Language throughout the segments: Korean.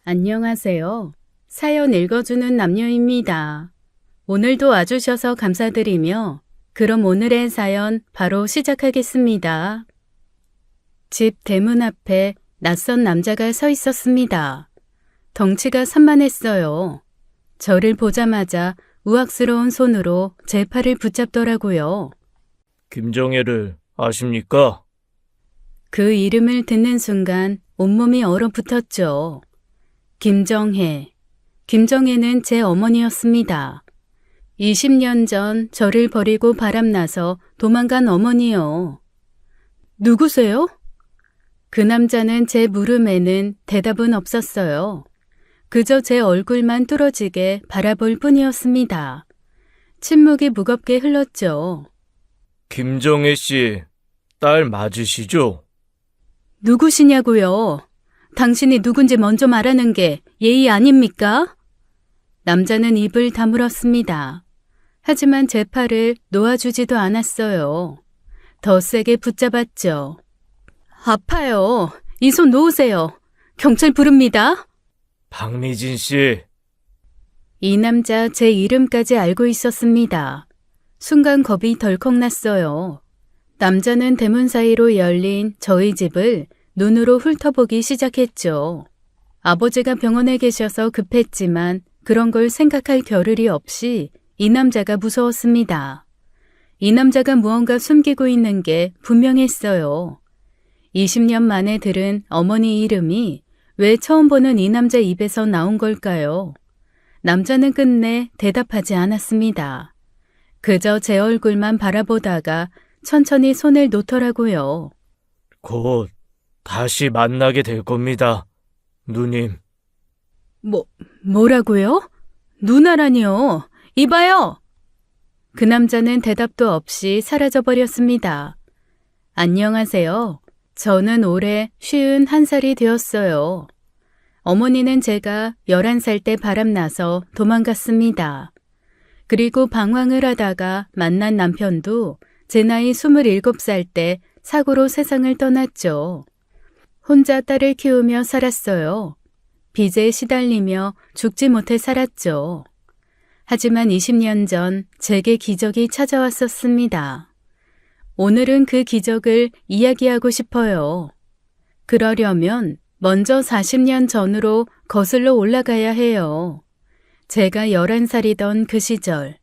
안녕하세요. 사연 읽어주는 남녀입니다. 오늘도 와주셔서 감사드리며 그럼 오늘의 사연 바로 시작하겠습니다. 집 대문 앞에 낯선 남자가 서 있었습니다. 덩치가 산만했어요. 저를 보자마자 우악스러운 손으로 제 팔을 붙잡더라고요. 김정혜를 아십니까? 그 이름을 듣는 순간 온몸이 얼어붙었죠. 김정혜. 김정혜는 제 어머니였습니다. 20년 전 저를 버리고 바람나서 도망간 어머니요. 누구세요? 그 남자는 제 물음에는 대답은 없었어요. 그저 제 얼굴만 뚫어지게 바라볼 뿐이었습니다. 침묵이 무겁게 흘렀죠. 김정혜 씨, 딸 맞으시죠? 누구시냐고요? 당신이 누군지 먼저 말하는 게 예의 아닙니까? 남자는 입을 다물었습니다. 하지만 제 팔을 놓아주지도 않았어요. 더 세게 붙잡았죠. 아파요. 이 손 놓으세요. 경찰 부릅니다. 박미진 씨, 이 남자 제 이름까지 알고 있었습니다. 순간 겁이 덜컥 났어요. 남자는 대문 사이로 열린 저희 집을 눈으로 훑어보기 시작했죠. 아버지가 병원에 계셔서 급했지만 그런 걸 생각할 겨를이 없이 이 남자가 무서웠습니다. 이 남자가 무언가 숨기고 있는 게 분명했어요. 20년 만에 들은 어머니 이름이 왜 처음 보는 이 남자 입에서 나온 걸까요? 남자는 끝내 대답하지 않았습니다. 그저 제 얼굴만 바라보다가 천천히 손을 놓더라고요. 곧 다시 만나게 될 겁니다, 누님. 뭐라고요? 누나라니요. 이봐요. 그 남자는 대답도 없이 사라져버렸습니다. 안녕하세요. 저는 올해 51살이 되었어요. 어머니는 제가 11살 때 바람나서 도망갔습니다. 그리고 방황을 하다가 만난 남편도 제 나이 27살 때 사고로 세상을 떠났죠. 혼자 딸을 키우며 살았어요. 빚에 시달리며 죽지 못해 살았죠. 하지만 20년 전 제게 기적이 찾아왔었습니다. 오늘은 그 기적을 이야기하고 싶어요. 그러려면 먼저 40년 전으로 거슬러 올라가야 해요. 제가 11살이던 그 시절,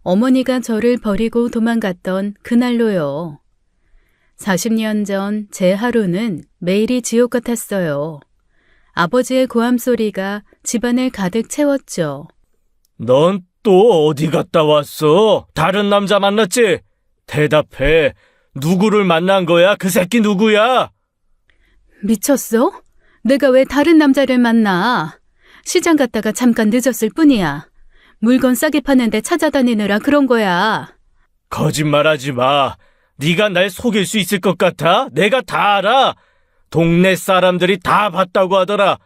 어머니가 저를 버리고 도망갔던 그날로요. 40년 전 제 하루는 매일이 지옥 같았어요. 아버지의 고함 소리가 집안을 가득 채웠죠. 넌 또 어디 갔다 왔어? 다른 남자 만났지? 대답해. 누구를 만난 거야? 그 새끼 누구야? 미쳤어? 내가 왜 다른 남자를 만나? 시장 갔다가 잠깐 늦었을 뿐이야. 물건 싸게 파는데 찾아다니느라 그런 거야. 거짓말하지 마. 네가 날 속일 수 있을 것 같아? 내가 다 알아. 동네 사람들이 다 봤다고 하더라.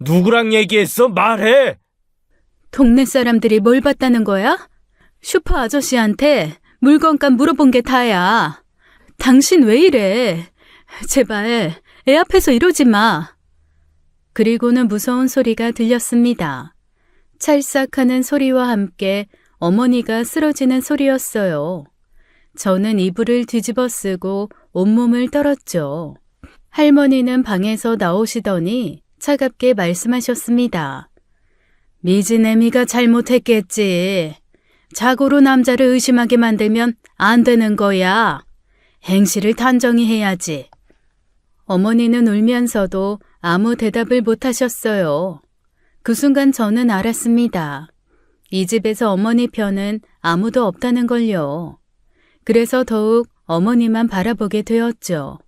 누구랑 얘기했어? 말해. 동네 사람들이 뭘 봤다는 거야? 슈퍼 아저씨한테 물건값 물어본 게 다야. 당신 왜 이래? 제발 애 앞에서 이러지 마. 그리고는 무서운 소리가 들렸습니다. 찰싹하는 소리와 함께 어머니가 쓰러지는 소리였어요. 저는 이불을 뒤집어 쓰고 온몸을 떨었죠. 할머니는 방에서 나오시더니 차갑게 말씀하셨습니다. 미진애미가 잘못했겠지. 자고로 남자를 의심하게 만들면 안 되는 거야. 행실을 단정히 해야지. 어머니는 울면서도 아무 대답을 못 하셨어요. 그 순간 저는 알았습니다. 이 집에서 어머니 편은 아무도 없다는 걸요. 그래서 더욱 어머니만 바라보게 되었죠.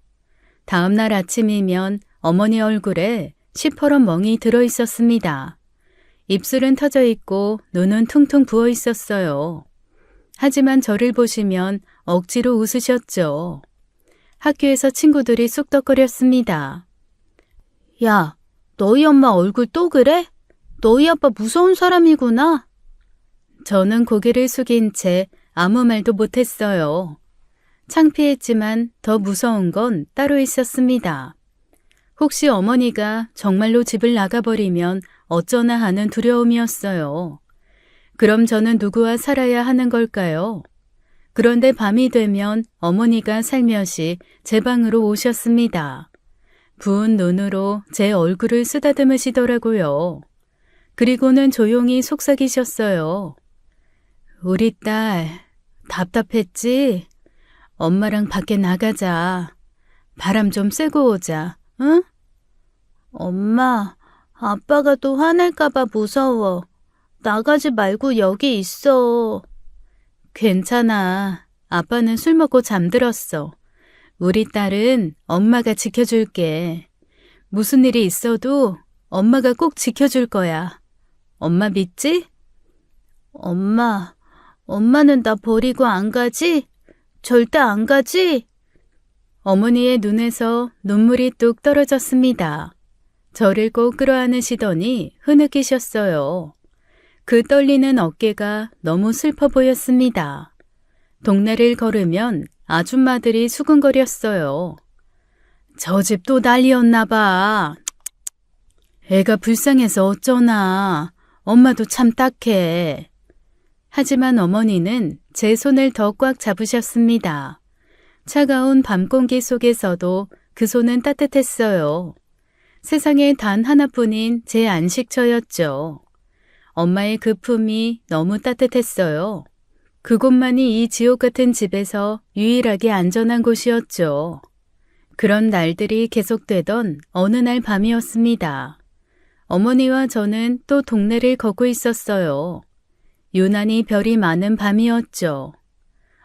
다음 날 아침이면 어머니 얼굴에 시퍼런 멍이 들어 있었습니다. 입술은 터져 있고 눈은 퉁퉁 부어 있었어요. 하지만 저를 보시면 억지로 웃으셨죠. 학교에서 친구들이 쑥덕거렸습니다. 야, 너희 엄마 얼굴 또 그래? 너희 아빠 무서운 사람이구나. 저는 고개를 숙인 채 아무 말도 못했어요. 창피했지만 더 무서운 건 따로 있었습니다. 혹시 어머니가 정말로 집을 나가버리면 어쩌나 하는 두려움이었어요. 그럼 저는 누구와 살아야 하는 걸까요? 그런데 밤이 되면 어머니가 살며시 제 방으로 오셨습니다. 부은 눈으로 제 얼굴을 쓰다듬으시더라고요. 그리고는 조용히 속삭이셨어요. 우리 딸, 답답했지? 엄마랑 밖에 나가자. 바람 좀 쐬고 오자, 응? 엄마, 아빠가 또 화낼까봐 무서워. 나가지 말고 여기 있어. 괜찮아. 아빠는 술 먹고 잠들었어. 우리 딸은 엄마가 지켜줄게. 무슨 일이 있어도 엄마가 꼭 지켜줄 거야. 엄마 믿지? 엄마는 나 버리고 안 가지? 절대 안 가지? 어머니의 눈에서 눈물이 뚝 떨어졌습니다. 저를 꼭 끌어안으시더니 흐느끼셨어요. 그 떨리는 어깨가 너무 슬퍼 보였습니다. 동네를 걸으면 아줌마들이 수군거렸어요. 저 집 또 난리였나 봐. 애가 불쌍해서 어쩌나. 엄마도 참 딱해. 하지만 어머니는 제 손을 더 꽉 잡으셨습니다. 차가운 밤 공기 속에서도 그 손은 따뜻했어요. 세상에 단 하나뿐인 제 안식처였죠. 엄마의 그 품이 너무 따뜻했어요. 그곳만이 이 지옥 같은 집에서 유일하게 안전한 곳이었죠. 그런 날들이 계속되던 어느 날 밤이었습니다. 어머니와 저는 또 동네를 걷고 있었어요. 유난히 별이 많은 밤이었죠.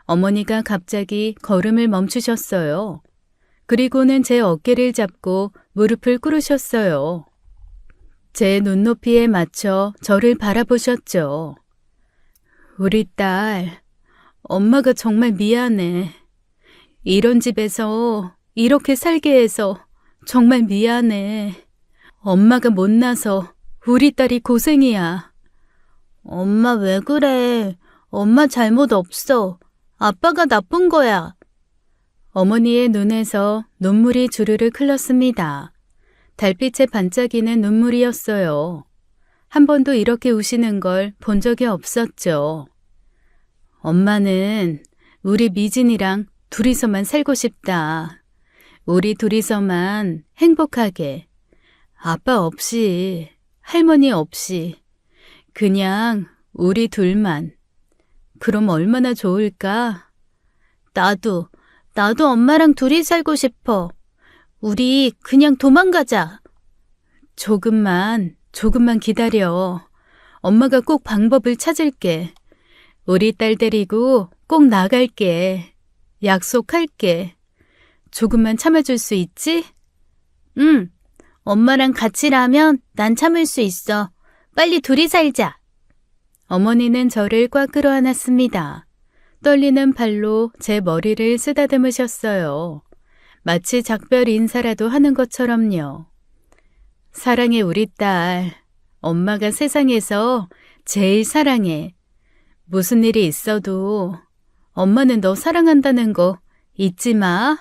어머니가 갑자기 걸음을 멈추셨어요. 그리고는 제 어깨를 잡고 무릎을 꿇으셨어요. 제 눈높이에 맞춰 저를 바라보셨죠. 우리 딸, 엄마가 정말 미안해. 이런 집에서 이렇게 살게 해서 정말 미안해. 엄마가 못나서 우리 딸이 고생이야. 엄마 왜 그래? 엄마 잘못 없어. 아빠가 나쁜 거야. 어머니의 눈에서 눈물이 주르륵 흘렀습니다. 달빛에 반짝이는 눈물이었어요. 한 번도 이렇게 우시는 걸 본 적이 없었죠. 엄마는 우리 미진이랑 둘이서만 살고 싶다. 우리 둘이서만 행복하게. 아빠 없이, 할머니 없이. 그냥 우리 둘만. 그럼 얼마나 좋을까? 나도 엄마랑 둘이 살고 싶어. 우리 그냥 도망가자. 조금만 기다려. 엄마가 꼭 방법을 찾을게. 우리 딸 데리고 꼭 나갈게. 약속할게. 조금만 참아줄 수 있지? 응. 엄마랑 같이라면 난 참을 수 있어. 빨리 둘이 살자. 어머니는 저를 꽉 끌어안았습니다. 떨리는 팔로 제 머리를 쓰다듬으셨어요. 마치 작별 인사라도 하는 것처럼요. 사랑해 우리 딸. 엄마가 세상에서 제일 사랑해. 무슨 일이 있어도 엄마는 너 사랑한다는 거 잊지 마.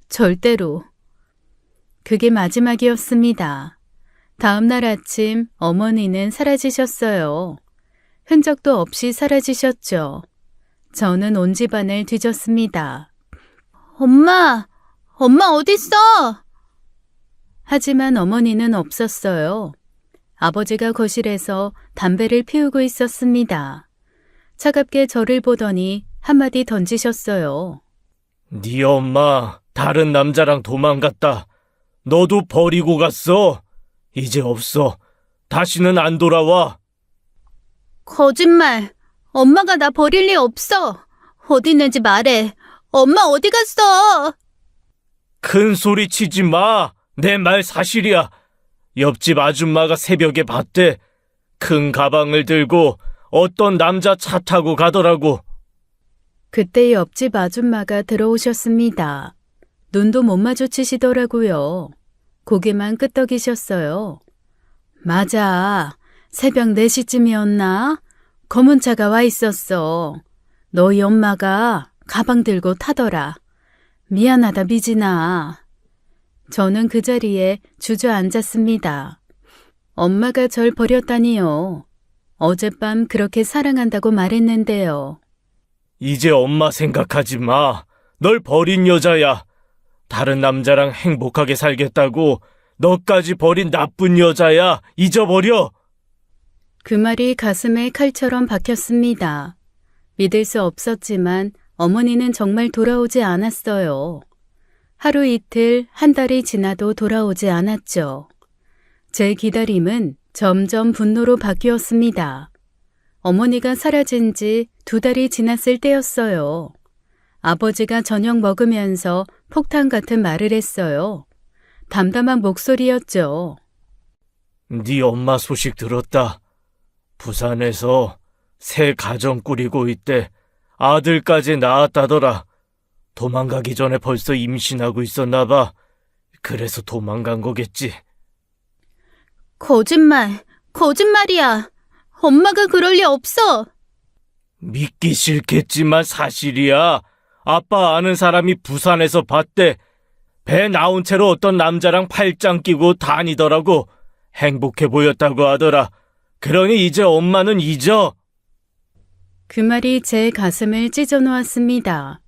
절대로. 그게 마지막이었습니다. 다음 날 아침 어머니는 사라지셨어요. 흔적도 없이 사라지셨죠. 저는 온 집안을 뒤졌습니다. 엄마 어딨어? 하지만 어머니는 없었어요. 아버지가 거실에서 담배를 피우고 있었습니다. 차갑게 저를 보더니 한마디 던지셨어요. 네 엄마 다른 남자랑 도망갔다. 너도 버리고 갔어. 이제 없어. 다시는 안 돌아와. 거짓말. 엄마가 나 버릴 리 없어. 어디 있는지 말해. 엄마 어디 갔어? 큰 소리 치지 마. 내 말 사실이야. 옆집 아줌마가 새벽에 봤대. 큰 가방을 들고 어떤 남자 차 타고 가더라고. 그때 옆집 아줌마가 들어오셨습니다. 눈도 못 마주치시더라고요. 고개만 끄덕이셨어요. 맞아. 새벽 4시쯤이었나? 검은 차가 와 있었어. 너희 엄마가 가방 들고 타더라. 미안하다 미진아. 저는 그 자리에 주저앉았습니다. 엄마가 절 버렸다니요. 어젯밤 그렇게 사랑한다고 말했는데요. 이제 엄마 생각하지 마. 널 버린 여자야. 다른 남자랑 행복하게 살겠다고 너까지 버린 나쁜 여자야. 잊어버려. 그 말이 가슴에 칼처럼 박혔습니다. 믿을 수 없었지만 어머니는 정말 돌아오지 않았어요. 하루 이틀, 한 달이 지나도 돌아오지 않았죠. 제 기다림은 점점 분노로 바뀌었습니다. 어머니가 사라진 지 2달이 지났을 때였어요. 아버지가 저녁 먹으면서 폭탄 같은 말을 했어요. 담담한 목소리였죠. 네 엄마 소식 들었다. 부산에서 새 가정 꾸리고 있대. 아들까지 낳았다더라. 도망가기 전에 벌써 임신하고 있었나 봐. 그래서 도망간 거겠지. 거짓말이야. 엄마가 그럴 리 없어. 믿기 싫겠지만 사실이야. 아빠 아는 사람이 부산에서 봤대. 배 나온 채로 어떤 남자랑 팔짱 끼고 다니더라고. 행복해 보였다고 하더라. 그러니 이제 엄마는 잊어. 그 말이 제 가슴을 찢어놓았습니다.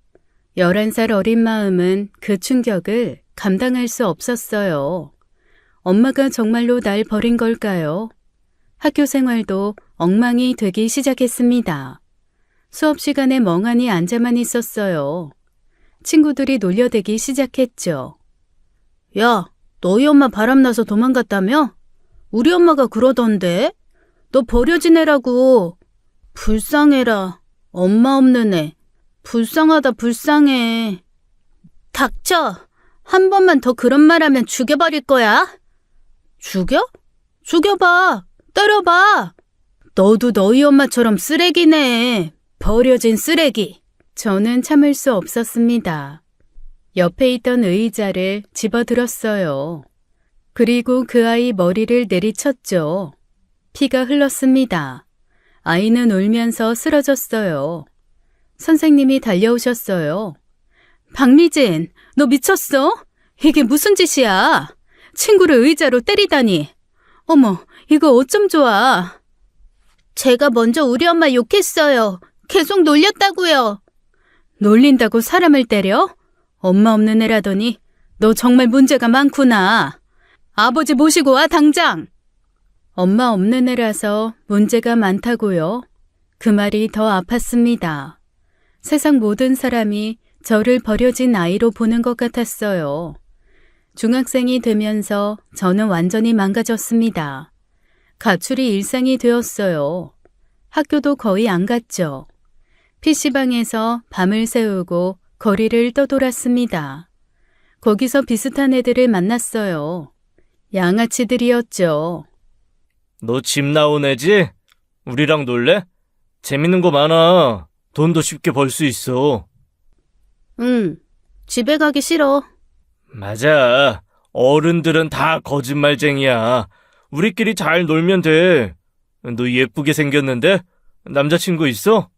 11살 어린 마음은 그 충격을 감당할 수 없었어요. 엄마가 정말로 날 버린 걸까요? 학교 생활도 엉망이 되기 시작했습니다. 수업 시간에 멍하니 앉아만 있었어요. 친구들이 놀려대기 시작했죠. 야, 너희 엄마 바람나서 도망갔다며? 우리 엄마가 그러던데? 너 버려진 애라고. 불쌍해라. 엄마 없는 애. 불쌍하다 불쌍해. 닥쳐. 한 번만 더 그런 말 하면 죽여버릴 거야. 죽여? 죽여봐. 때려봐. 너도 너희 엄마처럼 쓰레기네. 버려진 쓰레기. 저는 참을 수 없었습니다. 옆에 있던 의자를 집어들었어요. 그리고 그 아이 머리를 내리쳤죠. 피가 흘렀습니다. 아이는 울면서 쓰러졌어요. 선생님이 달려오셨어요. 박미진, 너 미쳤어? 이게 무슨 짓이야? 친구를 의자로 때리다니. 어머, 이거 어쩜 좋아. 제가 먼저 우리 엄마 욕했어요. 계속 놀렸다고요. 놀린다고 사람을 때려? 엄마 없는 애라더니 너 정말 문제가 많구나. 아버지 모시고 와 당장. 엄마 없는 애라서 문제가 많다고요? 그 말이 더 아팠습니다. 세상 모든 사람이 저를 버려진 아이로 보는 것 같았어요. 중학생이 되면서 저는 완전히 망가졌습니다. 가출이 일상이 되었어요. 학교도 거의 안 갔죠. PC방에서 밤을 새우고 거리를 떠돌았습니다. 거기서 비슷한 애들을 만났어요. 양아치들이었죠. 너 집 나온 애지? 우리랑 놀래? 재밌는 거 많아. 돈도 쉽게 벌 수 있어. 응, 집에 가기 싫어. 맞아. 어른들은 다 거짓말쟁이야. 우리끼리 잘 놀면 돼. 너 예쁘게 생겼는데? 남자친구 있어?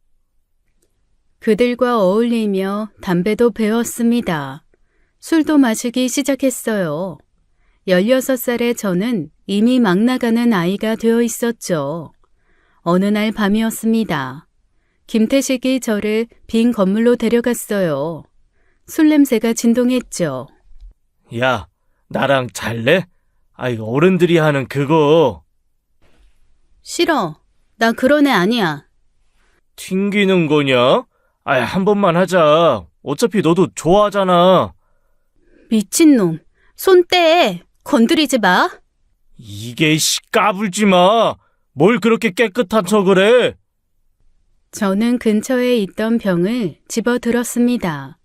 그들과 어울리며 담배도 배웠습니다. 술도 마시기 시작했어요. 16살의 저는 이미 막 나가는 아이가 되어 있었죠. 어느 날 밤이었습니다. 김태식이 저를 빈 건물로 데려갔어요. 술 냄새가 진동했죠. 야, 나랑 잘래? 아이, 어른들이 하는 그거. 싫어. 나 그런 애 아니야. 튕기는 거냐? 아이, 한 번만 하자. 어차피 너도 좋아하잖아. 미친놈. 손 떼. 건드리지 마. 이게 까불지 마. 뭘 그렇게 깨끗한 척을 해? 저는 근처에 있던 병을 집어들었습니다.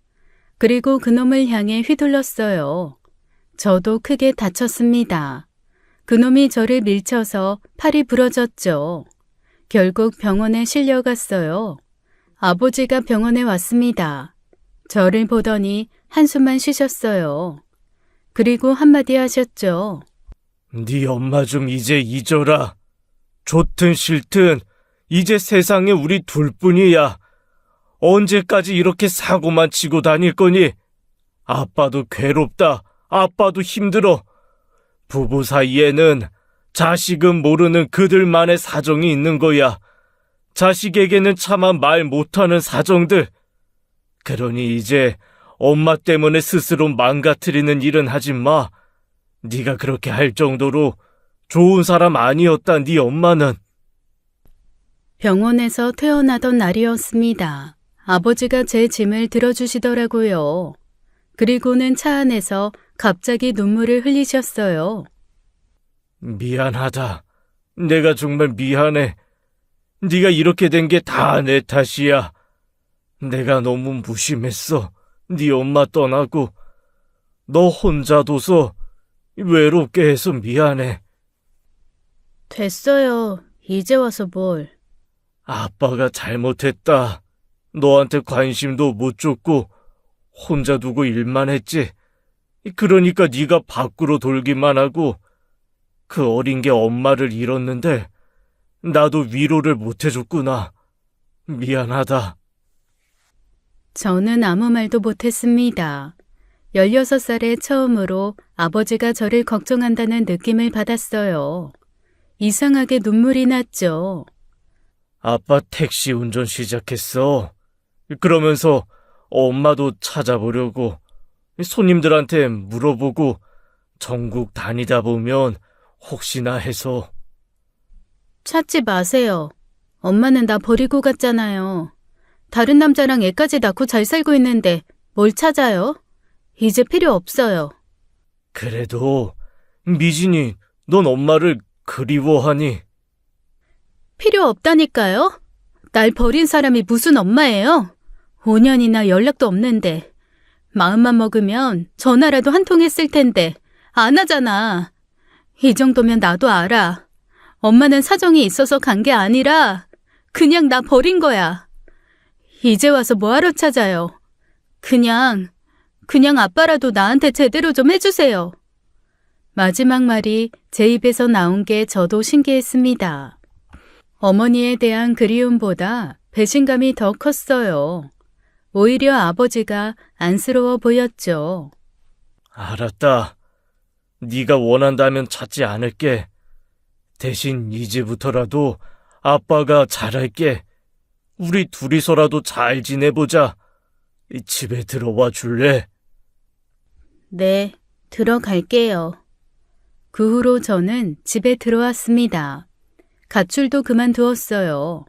그리고 그놈을 향해 휘둘렀어요. 저도 크게 다쳤습니다. 그놈이 저를 밀쳐서 팔이 부러졌죠. 결국 병원에 실려갔어요. 아버지가 병원에 왔습니다. 저를 보더니 한숨만 쉬셨어요. 그리고 한마디 하셨죠. 네 엄마 좀 이제 잊어라. 좋든 싫든 이제 세상에 우리 둘뿐이야. 언제까지 이렇게 사고만 치고 다닐 거니? 아빠도 괴롭다. 아빠도 힘들어. 부부 사이에는 자식은 모르는 그들만의 사정이 있는 거야. 자식에게는 차마 말 못하는 사정들. 그러니 이제 엄마 때문에 스스로 망가뜨리는 일은 하지 마. 네가 그렇게 할 정도로 좋은 사람 아니었다, 네 엄마는. 병원에서 퇴원하던 날이었습니다. 아버지가 제 짐을 들어주시더라고요. 그리고는 차 안에서 갑자기 눈물을 흘리셨어요. 미안하다. 내가 정말 미안해. 네가 이렇게 된 게 다 내 탓이야. 내가 너무 무심했어. 네 엄마 떠나고 너 혼자 둬서 외롭게 해서 미안해. 됐어요. 이제 와서 뭘. 아빠가 잘못했다. 너한테 관심도 못 줬고 혼자 두고 일만 했지. 그러니까 네가 밖으로 돌기만 하고 그 어린 게 엄마를 잃었는데 나도 위로를 못 해줬구나. 미안하다. 저는 아무 말도 못했습니다. 16살에 처음으로 아버지가 저를 걱정한다는 느낌을 받았어요. 이상하게 눈물이 났죠. 아빠 택시 운전 시작했어. 그러면서 엄마도 찾아보려고 손님들한테 물어보고 전국 다니다 보면 혹시나 해서. 찾지 마세요. 엄마는 나 버리고 갔잖아요. 다른 남자랑 애까지 낳고 잘 살고 있는데 뭘 찾아요? 이제 필요 없어요. 그래도 미진이 넌 엄마를 그리워하니? 필요 없다니까요? 날 버린 사람이 무슨 엄마예요? 5년이나 연락도 없는데. 마음만 먹으면 전화라도 한 통 했을 텐데 안 하잖아. 이 정도면 나도 알아. 엄마는 사정이 있어서 간 게 아니라 그냥 나 버린 거야. 이제 와서 뭐하러 찾아요? 그냥 아빠라도 나한테 제대로 좀 해주세요. 마지막 말이 제 입에서 나온 게 저도 신기했습니다. 어머니에 대한 그리움보다 배신감이 더 컸어요. 오히려 아버지가 안쓰러워 보였죠. 알았다. 네가 원한다면 찾지 않을게. 대신 이제부터라도 아빠가 잘할게. 우리 둘이서라도 잘 지내보자. 집에 들어와 줄래? 네, 들어갈게요. 그 후로 저는 집에 들어왔습니다. 가출도 그만두었어요.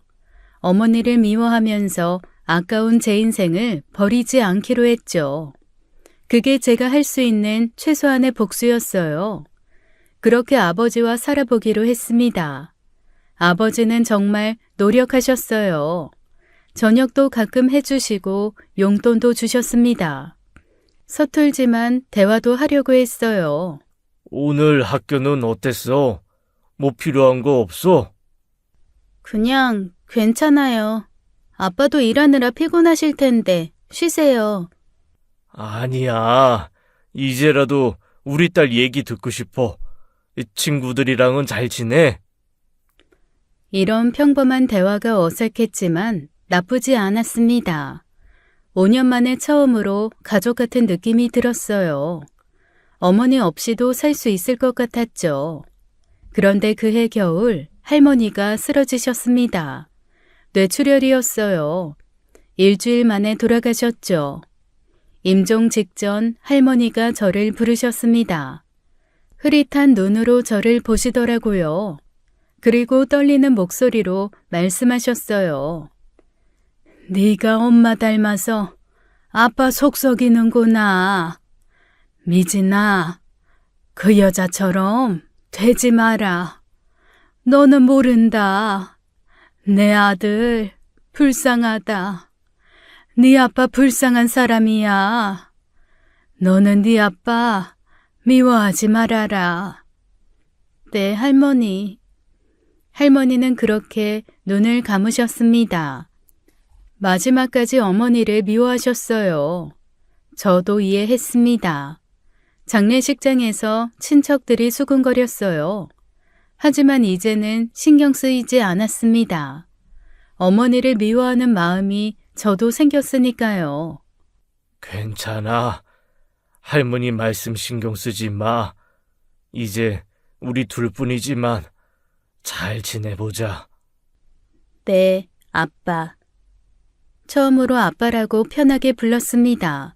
어머니를 미워하면서 아까운 제 인생을 버리지 않기로 했죠. 그게 제가 할 수 있는 최소한의 복수였어요. 그렇게 아버지와 살아보기로 했습니다. 아버지는 정말 노력하셨어요. 저녁도 가끔 해주시고 용돈도 주셨습니다. 서툴지만 대화도 하려고 했어요. 오늘 학교는 어땠어? 뭐 필요한 거 없어? 그냥 괜찮아요. 아빠도 일하느라 피곤하실 텐데 쉬세요. 아니야. 이제라도 우리 딸 얘기 듣고 싶어. 친구들이랑은 잘 지내? 이런 평범한 대화가 어색했지만 나쁘지 않았습니다. 5년 만에 처음으로 가족 같은 느낌이 들었어요. 어머니 없이도 살 수 있을 것 같았죠. 그런데 그해 겨울 할머니가 쓰러지셨습니다. 뇌출혈이었어요. 일주일 만에 돌아가셨죠. 임종 직전 할머니가 저를 부르셨습니다. 흐릿한 눈으로 저를 보시더라고요. 그리고 떨리는 목소리로 말씀하셨어요. 네가 엄마 닮아서 아빠 속썩이는구나. 미진아, 그 여자처럼 되지 마라. 너는 모른다. 내 아들 불쌍하다. 네 아빠 불쌍한 사람이야. 너는 네 아빠 미워하지 말아라. 네, 할머니. 할머니는 그렇게 눈을 감으셨습니다. 마지막까지 어머니를 미워하셨어요. 저도 이해했습니다. 장례식장에서 친척들이 수군거렸어요. 하지만 이제는 신경 쓰이지 않았습니다. 어머니를 미워하는 마음이 저도 생겼으니까요. 괜찮아. 할머니 말씀 신경 쓰지 마. 이제 우리 둘뿐이지만 잘 지내보자. 네, 아빠. 처음으로 아빠라고 편하게 불렀습니다.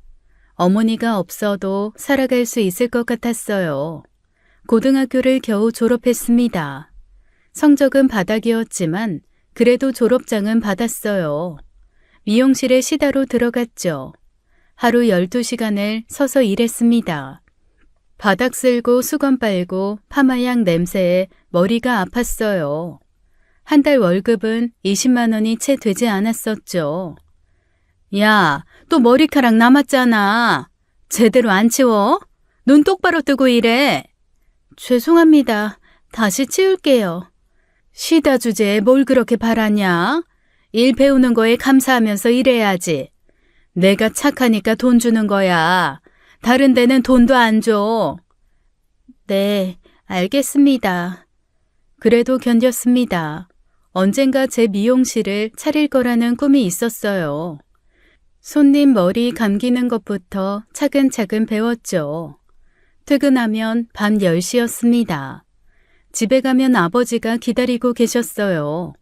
어머니가 없어도 살아갈 수 있을 것 같았어요. 고등학교를 겨우 졸업했습니다. 성적은 바닥이었지만 그래도 졸업장은 받았어요. 미용실에 시다로 들어갔죠. 하루 12시간을 서서 일했습니다. 바닥 쓸고 수건 빨고 파마약 냄새에 머리가 아팠어요. 한 달 월급은 20만 원이 채 되지 않았었죠. 야, 또 머리카락 남았잖아. 제대로 안 치워? 눈 똑바로 뜨고 일해. 죄송합니다. 다시 치울게요. 시다 주제에 뭘 그렇게 바라냐? 일 배우는 거에 감사하면서 일해야지. 내가 착하니까 돈 주는 거야. 다른 데는 돈도 안 줘. 네, 알겠습니다. 그래도 견뎠습니다. 언젠가 제 미용실을 차릴 거라는 꿈이 있었어요. 손님 머리 감기는 것부터 차근차근 배웠죠. 퇴근하면 밤 10시였습니다. 집에 가면 아버지가 기다리고 계셨어요.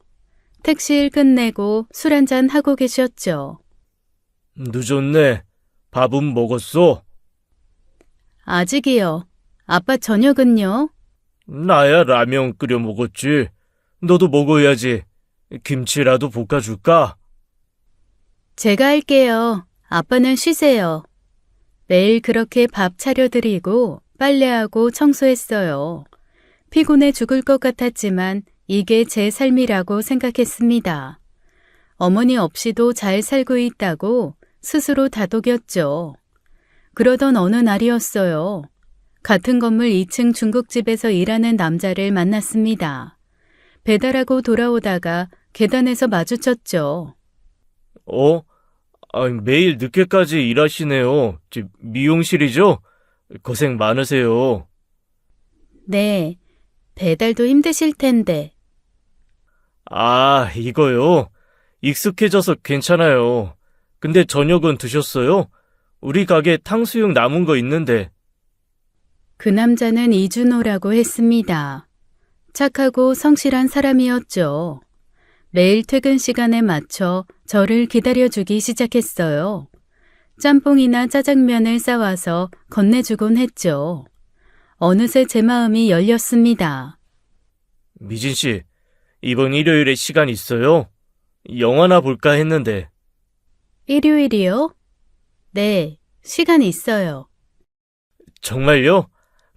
택시일 끝내고 술 한잔 하고 계셨죠. 늦었네. 밥은 먹었어? 아직이요. 아빠 저녁은요? 나야 라면 끓여 먹었지. 너도 먹어야지. 김치라도 볶아줄까? 제가 할게요. 아빠는 쉬세요. 매일 그렇게 밥 차려드리고 빨래하고 청소했어요. 피곤해 죽을 것 같았지만 이게 제 삶이라고 생각했습니다. 어머니 없이도 잘 살고 있다고 스스로 다독였죠. 그러던 어느 날이었어요. 같은 건물 2층 중국집에서 일하는 남자를 만났습니다. 배달하고 돌아오다가 계단에서 마주쳤죠. 매일 늦게까지 일하시네요. 미용실이죠? 고생 많으세요. 네, 배달도 힘드실 텐데. 아, 이거요? 익숙해져서 괜찮아요. 근데 저녁은 드셨어요? 우리 가게 탕수육 남은 거 있는데. 그 남자는 이준호라고 했습니다. 착하고 성실한 사람이었죠. 매일 퇴근 시간에 맞춰 저를 기다려주기 시작했어요. 짬뽕이나 짜장면을 싸와서 건네주곤 했죠. 어느새 제 마음이 열렸습니다. 미진 씨, 이번 일요일에 시간 있어요? 영화나 볼까 했는데. 일요일이요? 네, 시간 있어요. 정말요?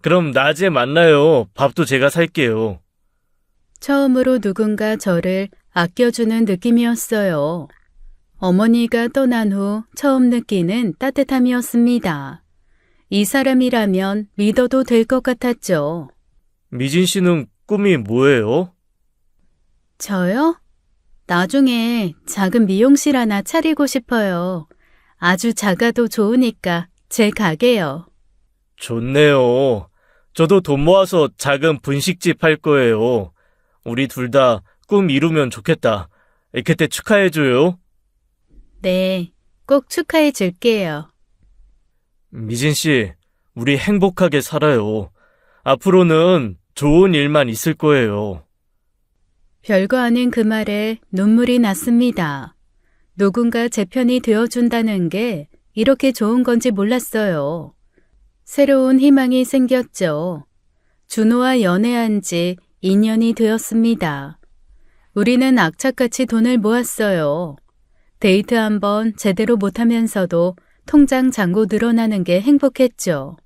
그럼 낮에 만나요. 밥도 제가 살게요. 처음으로 누군가 저를 아껴주는 느낌이었어요. 어머니가 떠난 후 처음 느끼는 따뜻함이었습니다. 이 사람이라면 믿어도 될 것 같았죠. 미진 씨는 꿈이 뭐예요? 저요? 나중에 작은 미용실 하나 차리고 싶어요. 아주 작아도 좋으니까 제 가게요. 좋네요. 저도 돈 모아서 작은 분식집 할 거예요. 우리 둘 다 꿈 이루면 좋겠다. 그때 축하해줘요. 네, 꼭 축하해 줄게요. 미진 씨, 우리 행복하게 살아요. 앞으로는 좋은 일만 있을 거예요. 별거 아닌 그 말에 눈물이 났습니다. 누군가 제 편이 되어준다는 게 이렇게 좋은 건지 몰랐어요. 새로운 희망이 생겼죠. 준호와 연애한 지 2년이 되었습니다. 우리는 악착같이 돈을 모았어요. 데이트 한번 제대로 못하면서도 통장 잔고 늘어나는 게 행복했죠.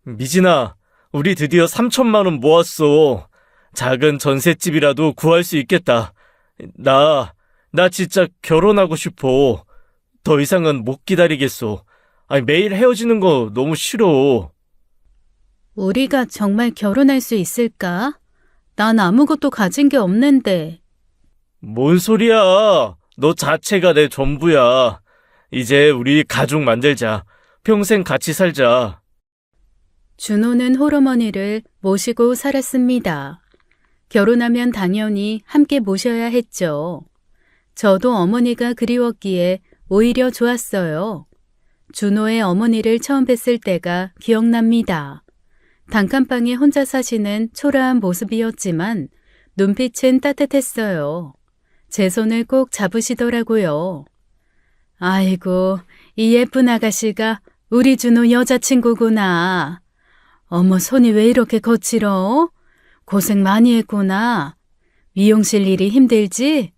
미진아, 우리 드디어 3천만 원 모았어. 작은 전셋집이라도 구할 수 있겠다. 나 진짜 결혼하고 싶어. 더 이상은 못 기다리겠어. 매일 헤어지는 거 너무 싫어. 우리가 정말 결혼할 수 있을까? 난 아무것도 가진 게 없는데. 뭔 소리야. 너 자체가 내 전부야. 이제 우리 가족 만들자. 평생 같이 살자. 준호는 홀어머니를 모시고 살았습니다. 결혼하면 당연히 함께 모셔야 했죠. 저도 어머니가 그리웠기에 오히려 좋았어요. 준호의 어머니를 처음 뵀을 때가 기억납니다. 단칸방에 혼자 사시는 초라한 모습이었지만 눈빛은 따뜻했어요. 제 손을 꼭 잡으시더라고요. 아이고, 이 예쁜 아가씨가 우리 준호 여자친구구나. 어머, 손이 왜 이렇게 거칠어? 고생 많이 했구나. 미용실 일이 힘들지?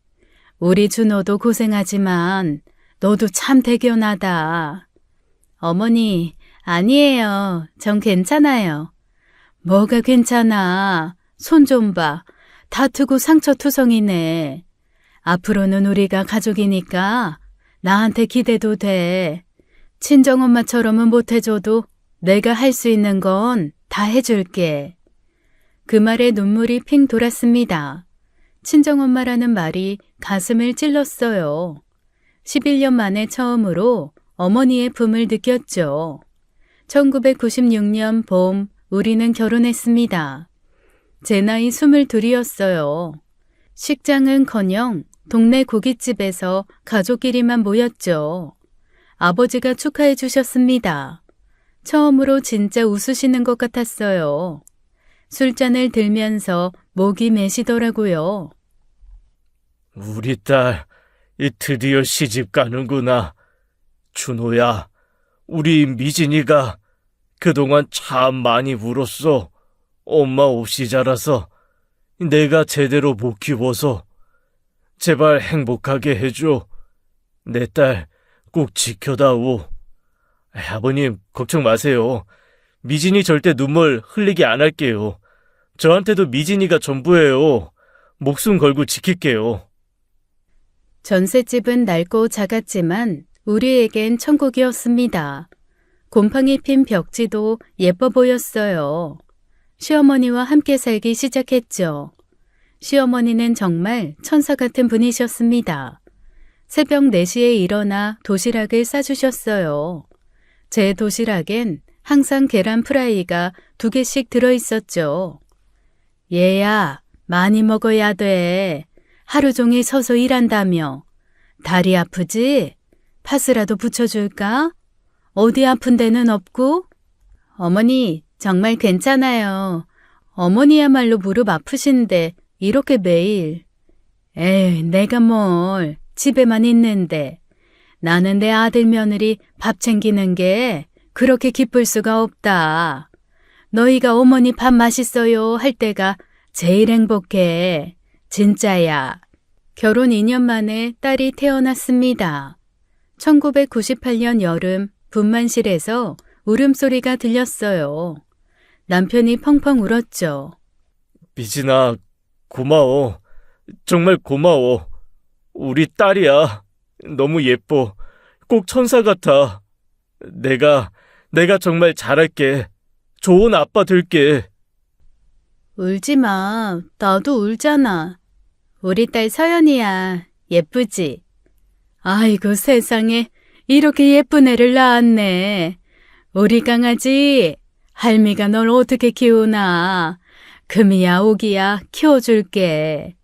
우리 준호도 고생하지만 너도 참 대견하다. 어머니, 아니에요. 전 괜찮아요. 뭐가 괜찮아. 손 좀 봐. 다투고 상처투성이네. 앞으로는 우리가 가족이니까 나한테 기대도 돼. 친정엄마처럼은 못해줘도 내가 할 수 있는 건 다 해줄게. 그 말에 눈물이 핑 돌았습니다. 친정엄마라는 말이 가슴을 찔렀어요. 11년 만에 처음으로 어머니의 품을 느꼈죠. 1996년 봄 우리는 결혼했습니다. 제 나이 22이었어요. 식장은커녕 동네 고깃집에서 가족끼리만 모였죠. 아버지가 축하해 주셨습니다. 처음으로 진짜 웃으시는 것 같았어요. 술잔을 들면서 목이 메시더라고요. 우리 딸, 드디어 시집 가는구나. 준호야, 우리 미진이가 그동안 참 많이 울었어. 엄마 없이 자라서 내가 제대로 못 키워서. 제발 행복하게 해줘. 내 딸 꼭 지켜다오. 아버님, 걱정 마세요. 미진이 절대 눈물 흘리게 안 할게요. 저한테도 미진이가 전부예요. 목숨 걸고 지킬게요. 전셋집은 낡고 작았지만 우리에겐 천국이었습니다. 곰팡이 핀 벽지도 예뻐 보였어요. 시어머니와 함께 살기 시작했죠. 시어머니는 정말 천사 같은 분이셨습니다. 새벽 4시에 일어나 도시락을 싸주셨어요. 제 도시락엔 항상 계란 프라이가 2개씩 들어있었죠. 얘야, 많이 먹어야 돼. 하루 종일 서서 일한다며. 다리 아프지? 파스라도 붙여줄까? 어디 아픈 데는 없고? 어머니, 정말 괜찮아요. 어머니야말로 무릎 아프신데 이렇게 매일. 에이, 내가 뭘 집에만 있는데. 나는 내 아들 며느리 밥 챙기는 게 그렇게 기쁠 수가 없다. 너희가 어머니 밥 맛있어요 할 때가 제일 행복해. 진짜야. 결혼 2년 만에 딸이 태어났습니다. 1998년 여름 분만실에서 울음소리가 들렸어요. 남편이 펑펑 울었죠. 미진아, 고마워. 정말 고마워. 우리 딸이야. 너무 예뻐. 꼭 천사 같아. 내가 정말 잘할게. 좋은 아빠 될게. 울지 마. 나도 울잖아. 우리 딸 서연이야. 예쁘지? 아이고 세상에 이렇게 예쁜 애를 낳았네. 우리 강아지 할미가 널 어떻게 키우나. 금이야 오기야 키워줄게.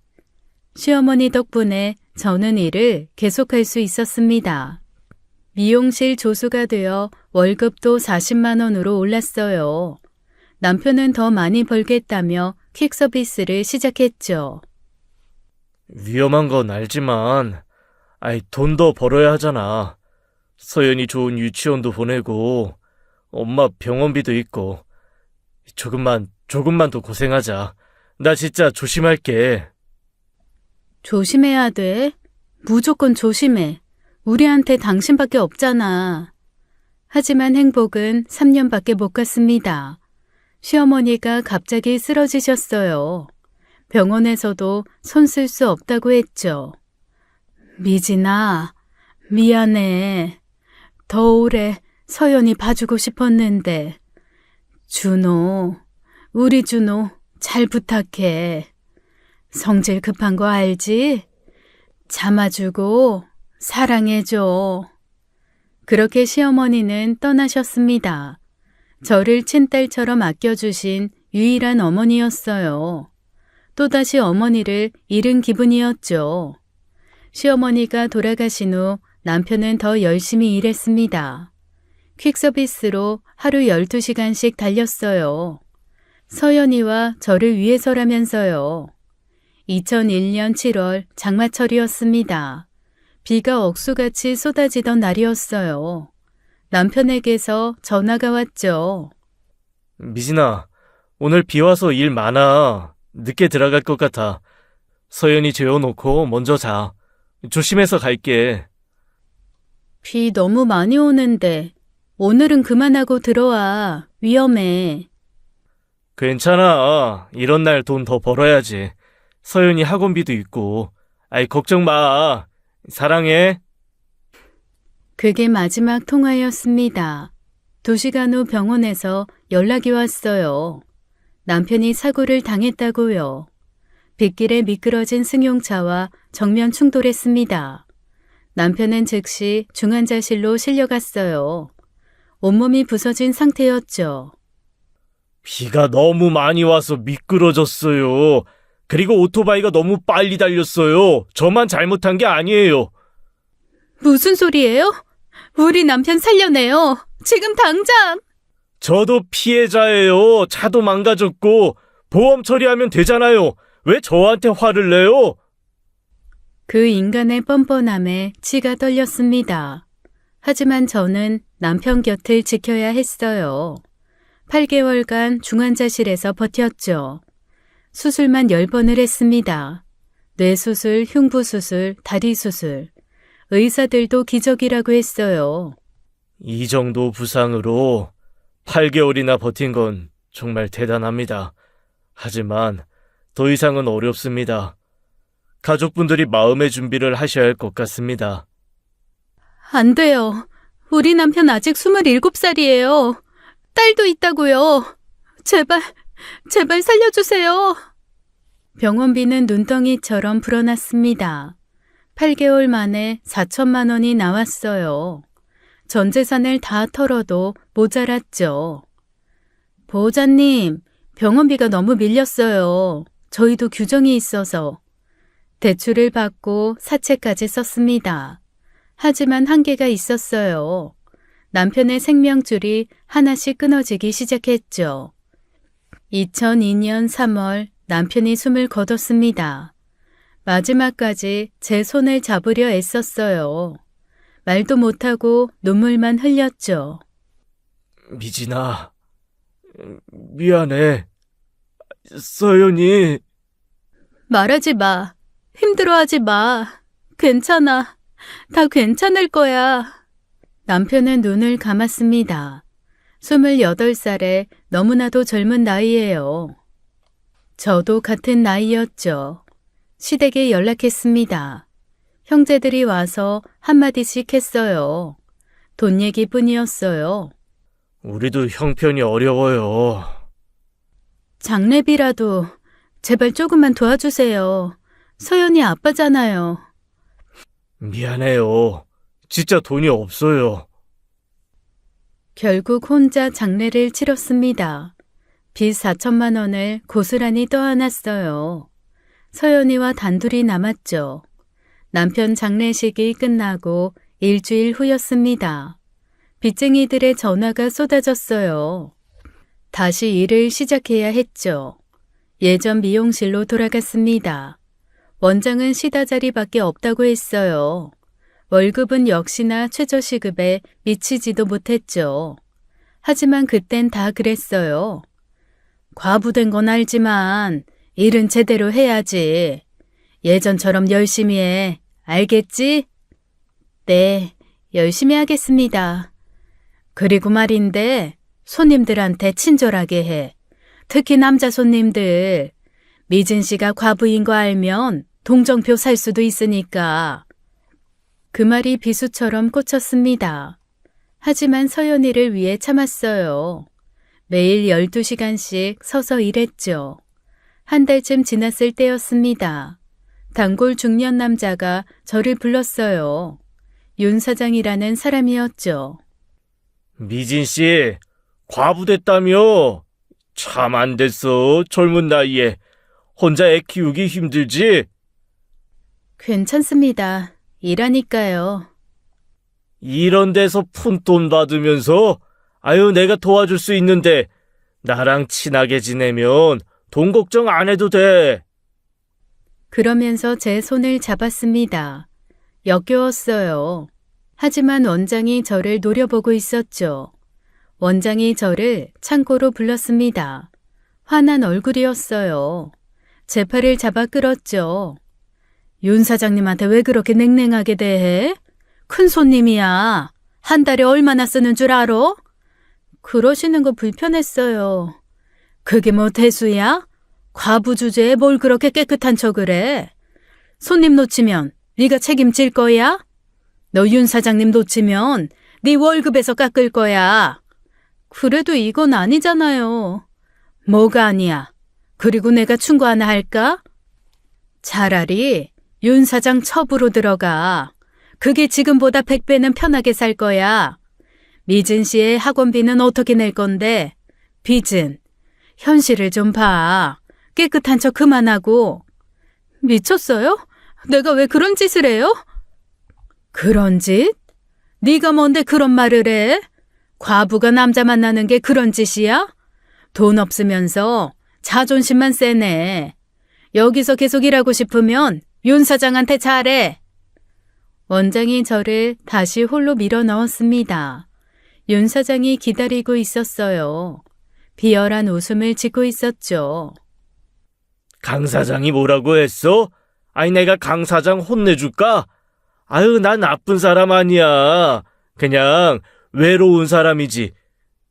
시어머니 덕분에 저는 일을 계속할 수 있었습니다. 미용실 조수가 되어 월급도 40만 원으로 올랐어요. 남편은 더 많이 벌겠다며 퀵 서비스를 시작했죠. 위험한 건 알지만, 돈 더 벌어야 하잖아. 서연이 좋은 유치원도 보내고, 엄마 병원비도 있고. 조금만 더 고생하자. 나 진짜 조심할게. 조심해야 돼. 무조건 조심해. 우리한테 당신밖에 없잖아. 하지만 행복은 3년밖에 못 갔습니다. 시어머니가 갑자기 쓰러지셨어요. 병원에서도 손 쓸 수 없다고 했죠. 미진아, 미안해. 더 오래 서연이 봐주고 싶었는데. 준호, 우리 준호 잘 부탁해. 성질 급한 거 알지? 참아주고 사랑해줘. 그렇게 시어머니는 떠나셨습니다. 저를 친딸처럼 아껴주신 유일한 어머니였어요. 또다시 어머니를 잃은 기분이었죠. 시어머니가 돌아가신 후 남편은 더 열심히 일했습니다. 퀵서비스로 하루 12시간씩 달렸어요. 서연이와 저를 위해서라면서요. 2001년 7월 장마철이었습니다. 비가 억수같이 쏟아지던 날이었어요. 남편에게서 전화가 왔죠. 미진아, 오늘 비 와서 일 많아. 늦게 들어갈 것 같아. 서연이 재워놓고 먼저 자. 조심해서 갈게. 비 너무 많이 오는데 오늘은 그만하고 들어와. 위험해. 괜찮아. 이런 날 돈 더 벌어야지. 서연이 학원비도 있고. 아이, 걱정 마. 사랑해. 그게 마지막 통화였습니다. 2시간 후 병원에서 연락이 왔어요. 남편이 사고를 당했다고요. 빗길에 미끄러진 승용차와 정면 충돌했습니다. 남편은 즉시 중환자실로 실려갔어요. 온몸이 부서진 상태였죠. 비가 너무 많이 와서 미끄러졌어요. 그리고 오토바이가 너무 빨리 달렸어요. 저만 잘못한 게 아니에요. 무슨 소리예요? 우리 남편 살려내요. 지금 당장! 저도 피해자예요. 차도 망가졌고 보험 처리하면 되잖아요. 왜 저한테 화를 내요? 그 인간의 뻔뻔함에 치가 떨렸습니다. 하지만 저는 남편 곁을 지켜야 했어요. 8개월간 중환자실에서 버텼죠. 수술만 10번을 했습니다. 뇌수술, 흉부수술, 다리수술. 의사들도 기적이라고 했어요. 이 정도 부상으로 8개월이나 버틴 건 정말 대단합니다. 하지만 더 이상은 어렵습니다. 가족분들이 마음의 준비를 하셔야 할 것 같습니다. 안 돼요. 우리 남편 아직 27살이에요. 딸도 있다고요. 제발 살려주세요. 병원비는 눈덩이처럼 불어났습니다. 8개월 만에 4천만 원이 나왔어요. 전 재산을 다 털어도 모자랐죠. 보호자님, 병원비가 너무 밀렸어요. 저희도 규정이 있어서. 대출을 받고 사채까지 썼습니다. 하지만 한계가 있었어요. 남편의 생명줄이 하나씩 끊어지기 시작했죠. 2002년 3월 남편이 숨을 거뒀습니다. 마지막까지 제 손을 잡으려 애썼어요. 말도 못하고 눈물만 흘렸죠. 미진아, 미안해. 서연이. 말하지 마. 힘들어하지 마. 괜찮아. 다 괜찮을 거야. 남편은 눈을 감았습니다. 28살에 너무나도 젊은 나이예요. 저도 같은 나이였죠. 시댁에 연락했습니다. 형제들이 와서 한마디씩 했어요. 돈 얘기뿐이었어요. 우리도 형편이 어려워요. 장례비라도 제발 조금만 도와주세요. 서연이 아빠잖아요. 미안해요. 진짜 돈이 없어요. 결국 혼자 장례를 치렀습니다. 빚 4천만 원을 고스란히 떠안았어요. 서연이와 단둘이 남았죠. 남편 장례식이 끝나고 일주일 후였습니다. 빚쟁이들의 전화가 쏟아졌어요. 다시 일을 시작해야 했죠. 예전 미용실로 돌아갔습니다. 원장은 시다 자리밖에 없다고 했어요. 월급은 역시나 최저시급에 미치지도 못했죠. 하지만 그땐 다 그랬어요. 과부된 건 알지만 일은 제대로 해야지. 예전처럼 열심히 해. 알겠지? 네, 열심히 하겠습니다. 그리고 말인데 손님들한테 친절하게 해. 특히 남자 손님들. 미진 씨가 과부인 거 알면 동정표 살 수도 있으니까. 그 말이 비수처럼 꽂혔습니다. 하지만 서연이를 위해 참았어요. 매일 12시간씩 서서 일했죠. 한 달쯤 지났을 때였습니다. 단골 중년 남자가 저를 불렀어요. 윤 사장이라는 사람이었죠. 미진 씨, 과부됐다며? 참 안 됐어. 젊은 나이에. 혼자 애 키우기 힘들지? 괜찮습니다. 일하니까요. 이런 데서 푼돈 받으면서 아유 내가 도와줄 수 있는데 나랑 친하게 지내면 돈 걱정 안 해도 돼. 그러면서 제 손을 잡았습니다. 역겨웠어요. 하지만 원장이 저를 노려보고 있었죠. 원장이 저를 창고로 불렀습니다. 화난 얼굴이었어요. 제 팔을 잡아 끌었죠. 윤 사장님한테 왜 그렇게 냉랭하게 대해? 큰 손님이야. 한 달에 얼마나 쓰는 줄 알아? 그러시는 거 불편했어요. 그게 뭐 대수야? 과부 주제에 뭘 그렇게 깨끗한 척을 해? 손님 놓치면 네가 책임질 거야? 너 윤 사장님 놓치면 네 월급에서 깎을 거야. 그래도 이건 아니잖아요. 뭐가 아니야? 그리고 내가 충고 하나 할까? 차라리 윤 사장 첩으로 들어가. 그게 지금보다 100배는 편하게 살 거야. 미진 씨의 학원비는 어떻게 낼 건데? 빚은 현실을 좀 봐. 깨끗한 척 그만하고. 미쳤어요? 내가 왜 그런 짓을 해요? 그런 짓? 네가 뭔데 그런 말을 해? 과부가 남자 만나는 게 그런 짓이야? 돈 없으면서 자존심만 세네. 여기서 계속 일하고 싶으면 윤 사장한테 잘해. 원장이 저를 다시 홀로 밀어 넣었습니다. 윤 사장이 기다리고 있었어요. 비열한 웃음을 짓고 있었죠. 강 사장이 뭐라고 했어? 아니 내가 강 사장 혼내줄까? 아유 난 나쁜 사람 아니야. 그냥 외로운 사람이지.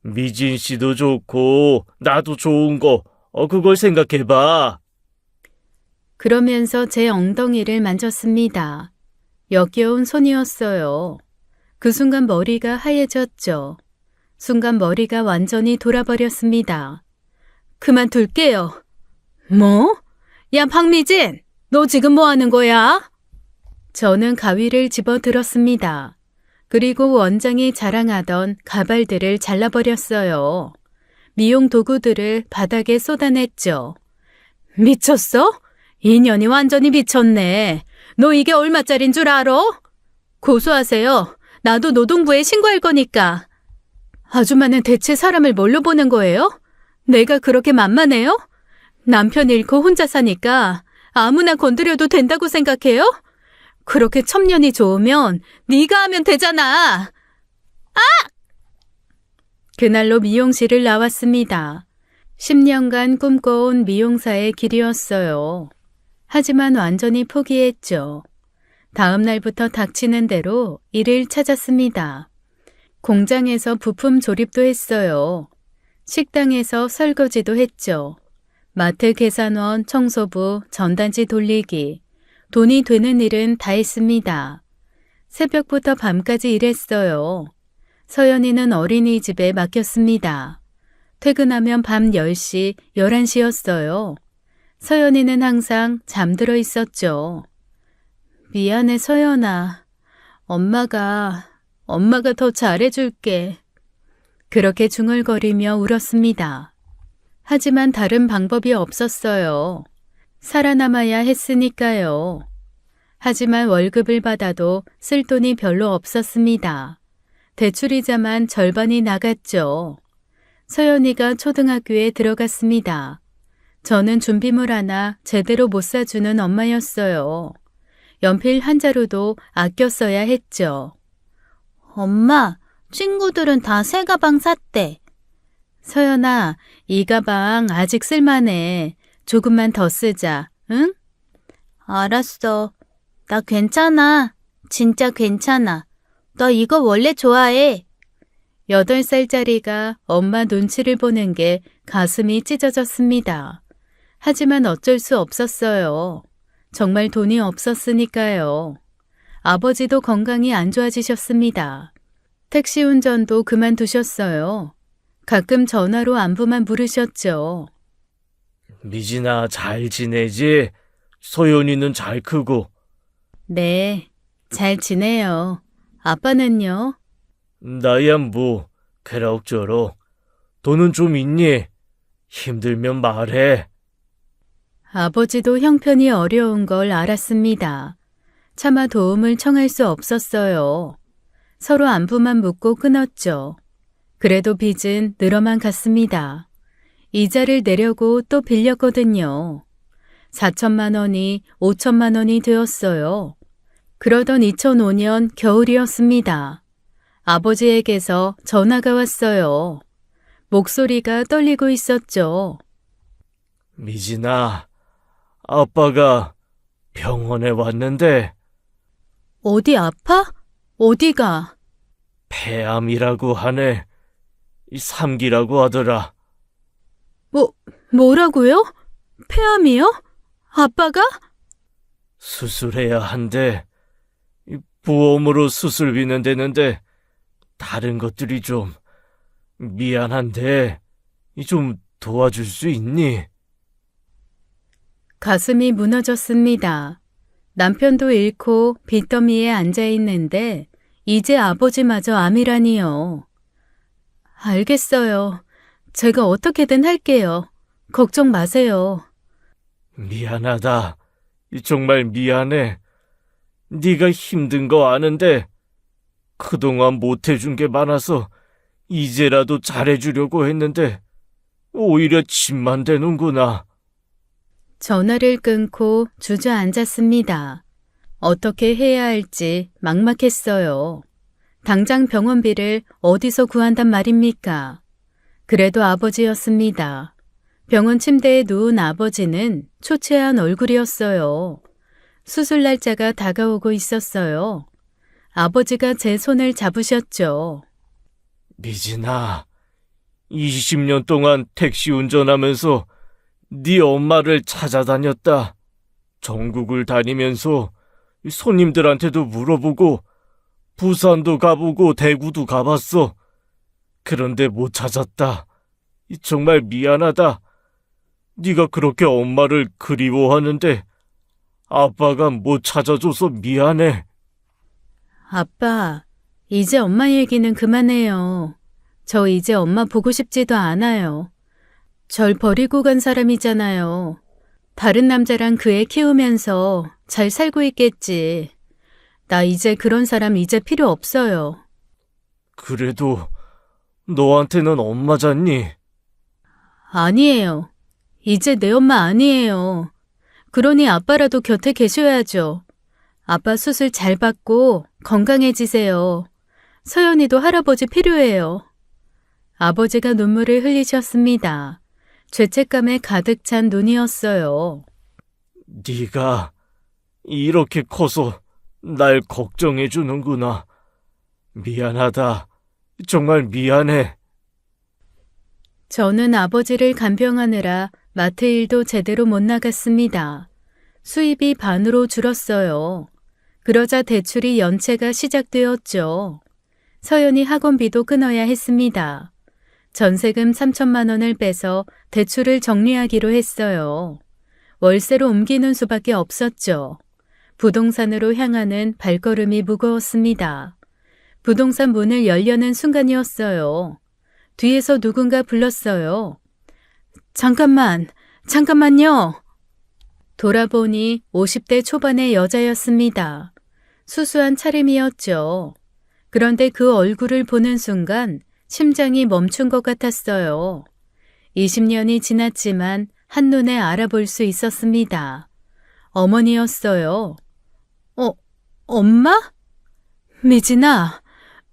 미진 씨도 좋고 나도 좋은 거 그걸 생각해봐. 그러면서 제 엉덩이를 만졌습니다. 역겨운 손이었어요. 그 순간 머리가 하얘졌죠. 순간 머리가 완전히 돌아버렸습니다. 그만둘게요. 뭐? 야 박미진, 너 지금 뭐 하는 거야? 저는 가위를 집어들었습니다. 그리고 원장이 자랑하던 가발들을 잘라버렸어요. 미용 도구들을 바닥에 쏟아냈죠. 미쳤어? 이 년이 완전히 미쳤네. 너 이게 얼마짜린 줄 알아? 고소하세요. 나도 노동부에 신고할 거니까. 아줌마는 대체 사람을 뭘로 보는 거예요? 내가 그렇게 만만해요? 남편 잃고 혼자 사니까 아무나 건드려도 된다고 생각해요? 그렇게 첩년이 좋으면 네가 하면 되잖아. 아! 그날로 미용실을 나왔습니다. 10년간 꿈꿔온 미용사의 길이었어요. 하지만 완전히 포기했죠. 다음 날부터 닥치는 대로 일을 찾았습니다. 공장에서 부품 조립도 했어요. 식당에서 설거지도 했죠. 마트 계산원, 청소부, 전단지 돌리기. 돈이 되는 일은 다 했습니다. 새벽부터 밤까지 일했어요. 서연이는 어린이집에 맡겼습니다. 퇴근하면 밤 10시, 11시였어요. 서연이는 항상 잠들어 있었죠. 미안해 서연아. 엄마가 더 잘해줄게. 그렇게 중얼거리며 울었습니다. 하지만 다른 방법이 없었어요. 살아남아야 했으니까요. 하지만 월급을 받아도 쓸 돈이 별로 없었습니다. 대출이자만 절반이 나갔죠. 서연이가 초등학교에 들어갔습니다. 저는 준비물 하나 제대로 못 사주는 엄마였어요. 연필 한 자루도 아껴 써야 했죠. 엄마, 친구들은 다 새 가방 샀대. 서연아, 이 가방 아직 쓸만해. 조금만 더 쓰자, 응? 알았어. 나 괜찮아. 진짜 괜찮아. 너 이거 원래 좋아해. 8살짜리가 엄마 눈치를 보는 게 가슴이 찢어졌습니다. 하지만 어쩔 수 없었어요. 정말 돈이 없었으니까요. 아버지도 건강이 안 좋아지셨습니다. 택시 운전도 그만두셨어요. 가끔 전화로 안부만 물으셨죠. 미진아 잘 지내지? 소연이는 잘 크고. 네, 잘 지내요. 아빠는요? 나야 뭐 그럭저럭. 돈은 좀 있니? 힘들면 말해. 아버지도 형편이 어려운 걸 알았습니다. 차마 도움을 청할 수 없었어요. 서로 안부만 묻고 끊었죠. 그래도 빚은 늘어만 갔습니다. 이자를 내려고 또 빌렸거든요. 4천만 원이 5천만 원이 되었어요. 그러던 2005년 겨울이었습니다. 아버지에게서 전화가 왔어요. 목소리가 떨리고 있었죠. 미진아, 아빠가 병원에 왔는데 어디 아파? 어디가? 폐암이라고 하네. 3기라고 하더라. 뭐라고요? 폐암이요? 아빠가? 수술해야 한대. 보험으로 수술비는 되는데 다른 것들이 좀 미안한데 좀 도와줄 수 있니? 가슴이 무너졌습니다. 남편도 잃고 빚더미에 앉아 있는데 이제 아버지마저 암이라니요. 알겠어요. 제가 어떻게든 할게요. 걱정 마세요. 미안하다. 정말 미안해. 네가 힘든 거 아는데 그동안 못해준 게 많아서 이제라도 잘해주려고 했는데 오히려 짐만 되는구나. 전화를 끊고 주저앉았습니다. 어떻게 해야 할지 막막했어요. 당장 병원비를 어디서 구한단 말입니까? 그래도 아버지였습니다. 병원 침대에 누운 아버지는 초췌한 얼굴이었어요. 수술 날짜가 다가오고 있었어요. 아버지가 제 손을 잡으셨죠. 미진아, 20년 동안 택시 운전하면서 네 엄마를 찾아다녔다. 전국을 다니면서 손님들한테도 물어보고 부산도 가보고 대구도 가봤어. 그런데 못 찾았다. 정말 미안하다. 네가 그렇게 엄마를 그리워하는데 아빠가 못 찾아줘서 미안해. 아빠, 이제 엄마 얘기는 그만해요. 저 이제 엄마 보고 싶지도 않아요. 절 버리고 간 사람이잖아요. 다른 남자랑 그 애 키우면서 잘 살고 있겠지. 나 이제 그런 사람 이제 필요 없어요. 그래도 너한테는 엄마잖니? 아니에요. 이제 내 엄마 아니에요. 그러니 아빠라도 곁에 계셔야죠. 아빠 수술 잘 받고 건강해지세요. 서연이도 할아버지 필요해요. 아버지가 눈물을 흘리셨습니다. 죄책감에 가득 찬 눈이었어요. 네가 이렇게 커서 날 걱정해 주는구나. 미안하다. 정말 미안해. 저는 아버지를 간병하느라 마트 일도 제대로 못 나갔습니다. 수입이 반으로 줄었어요. 그러자 대출이 연체가 시작되었죠. 서연이 학원비도 끊어야 했습니다. 전세금 3천만 원을 빼서 대출을 정리하기로 했어요. 월세로 옮기는 수밖에 없었죠. 부동산으로 향하는 발걸음이 무거웠습니다. 부동산 문을 열려는 순간이었어요. 뒤에서 누군가 불렀어요. 잠깐만요. 돌아보니 50대 초반의 여자였습니다. 수수한 차림이었죠. 그런데 그 얼굴을 보는 순간 심장이 멈춘 것 같았어요. 20년이 지났지만 한눈에 알아볼 수 있었습니다. 어머니였어요. 엄마? 미진아,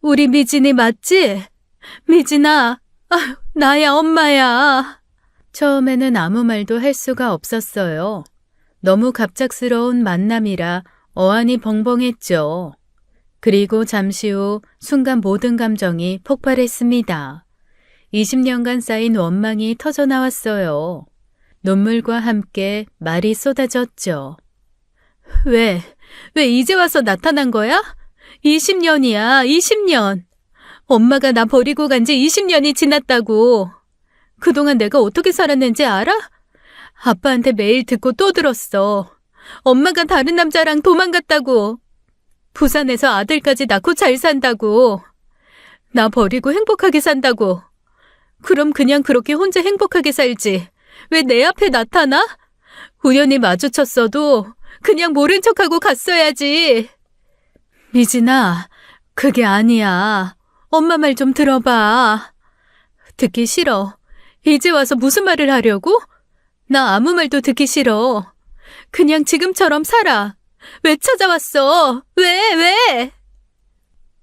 우리 미진이 맞지? 미진아, 나야 엄마야. 처음에는 아무 말도 할 수가 없었어요. 너무 갑작스러운 만남이라 어안이 벙벙했죠. 그리고 잠시 후 순간 모든 감정이 폭발했습니다. 20년간 쌓인 원망이 터져나왔어요. 눈물과 함께 말이 쏟아졌죠. 왜 이제 와서 나타난 거야? 20년이야, 20년. 엄마가 나 버리고 간 지 20년이 지났다고. 그동안 내가 어떻게 살았는지 알아? 아빠한테 매일 듣고 또 들었어. 엄마가 다른 남자랑 도망갔다고. 부산에서 아들까지 낳고 잘 산다고. 나 버리고 행복하게 산다고. 그럼 그냥 그렇게 혼자 행복하게 살지. 왜 내 앞에 나타나? 우연히 마주쳤어도 그냥 모른 척하고 갔어야지. 미진아, 그게 아니야. 엄마 말 좀 들어봐. 듣기 싫어. 이제 와서 무슨 말을 하려고? 나 아무 말도 듣기 싫어. 그냥 지금처럼 살아. 왜 찾아왔어? 왜?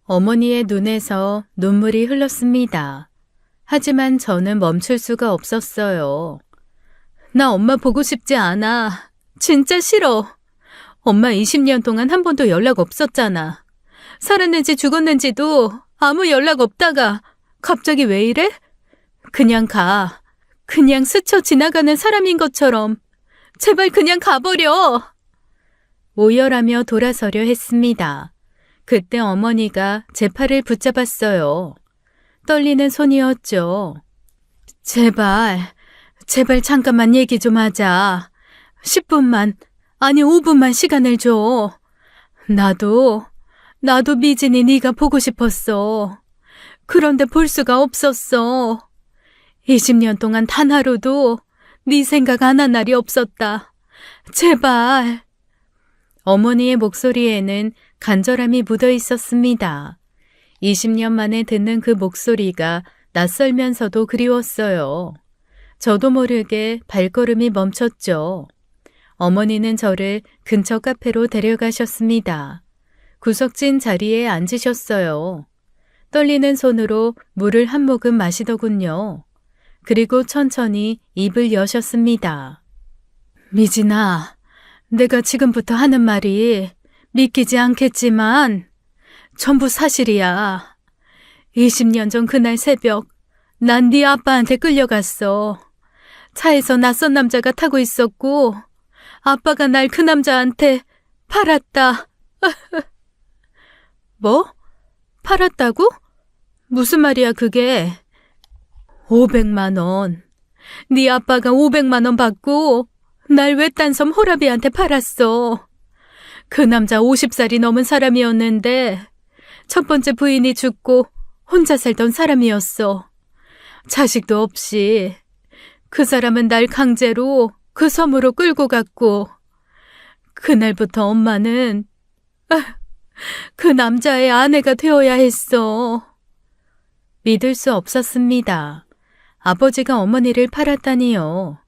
어머니의 눈에서 눈물이 흘렀습니다. 하지만 저는 멈출 수가 없었어요. 나 엄마 보고 싶지 않아. 진짜 싫어. 엄마 20년 동안 한 번도 연락 없었잖아. 살았는지 죽었는지도 아무 연락 없다가 갑자기 왜 이래? 그냥 가. 그냥 스쳐 지나가는 사람인 것처럼. 제발 그냥 가버려. 오열하며 돌아서려 했습니다. 그때 어머니가 제 팔을 붙잡았어요. 떨리는 손이었죠. 제발 잠깐만 얘기 좀 하자. 10분만, 아니 5분만 시간을 줘. 나도 미진이 네가 보고 싶었어. 그런데 볼 수가 없었어. 20년 동안 단 하루도 네 생각 안 한 날이 없었다. 제발. 어머니의 목소리에는 간절함이 묻어 있었습니다. 20년 만에 듣는 그 목소리가 낯설면서도 그리웠어요. 저도 모르게 발걸음이 멈췄죠. 어머니는 저를 근처 카페로 데려가셨습니다. 구석진 자리에 앉으셨어요. 떨리는 손으로 물을 한 모금 마시더군요. 그리고 천천히 입을 여셨습니다. 미진아, 내가 지금부터 하는 말이 믿기지 않겠지만 전부 사실이야. 20년 전 그날 새벽 난 네 아빠한테 끌려갔어. 차에서 낯선 남자가 타고 있었고 아빠가 날 그 남자한테 팔았다. 뭐? 팔았다고? 무슨 말이야 그게? 500만 원. 네 아빠가 500만 원 받고 날 외딴 섬 호라비한테 팔았어. 그 남자 50살이 넘은 사람이었는데 첫 번째 부인이 죽고 혼자 살던 사람이었어. 자식도 없이. 그 사람은 날 강제로 그 섬으로 끌고 갔고 그날부터 엄마는 그 남자의 아내가 되어야 했어. 믿을 수 없었습니다. 아버지가 어머니를 팔았다니요.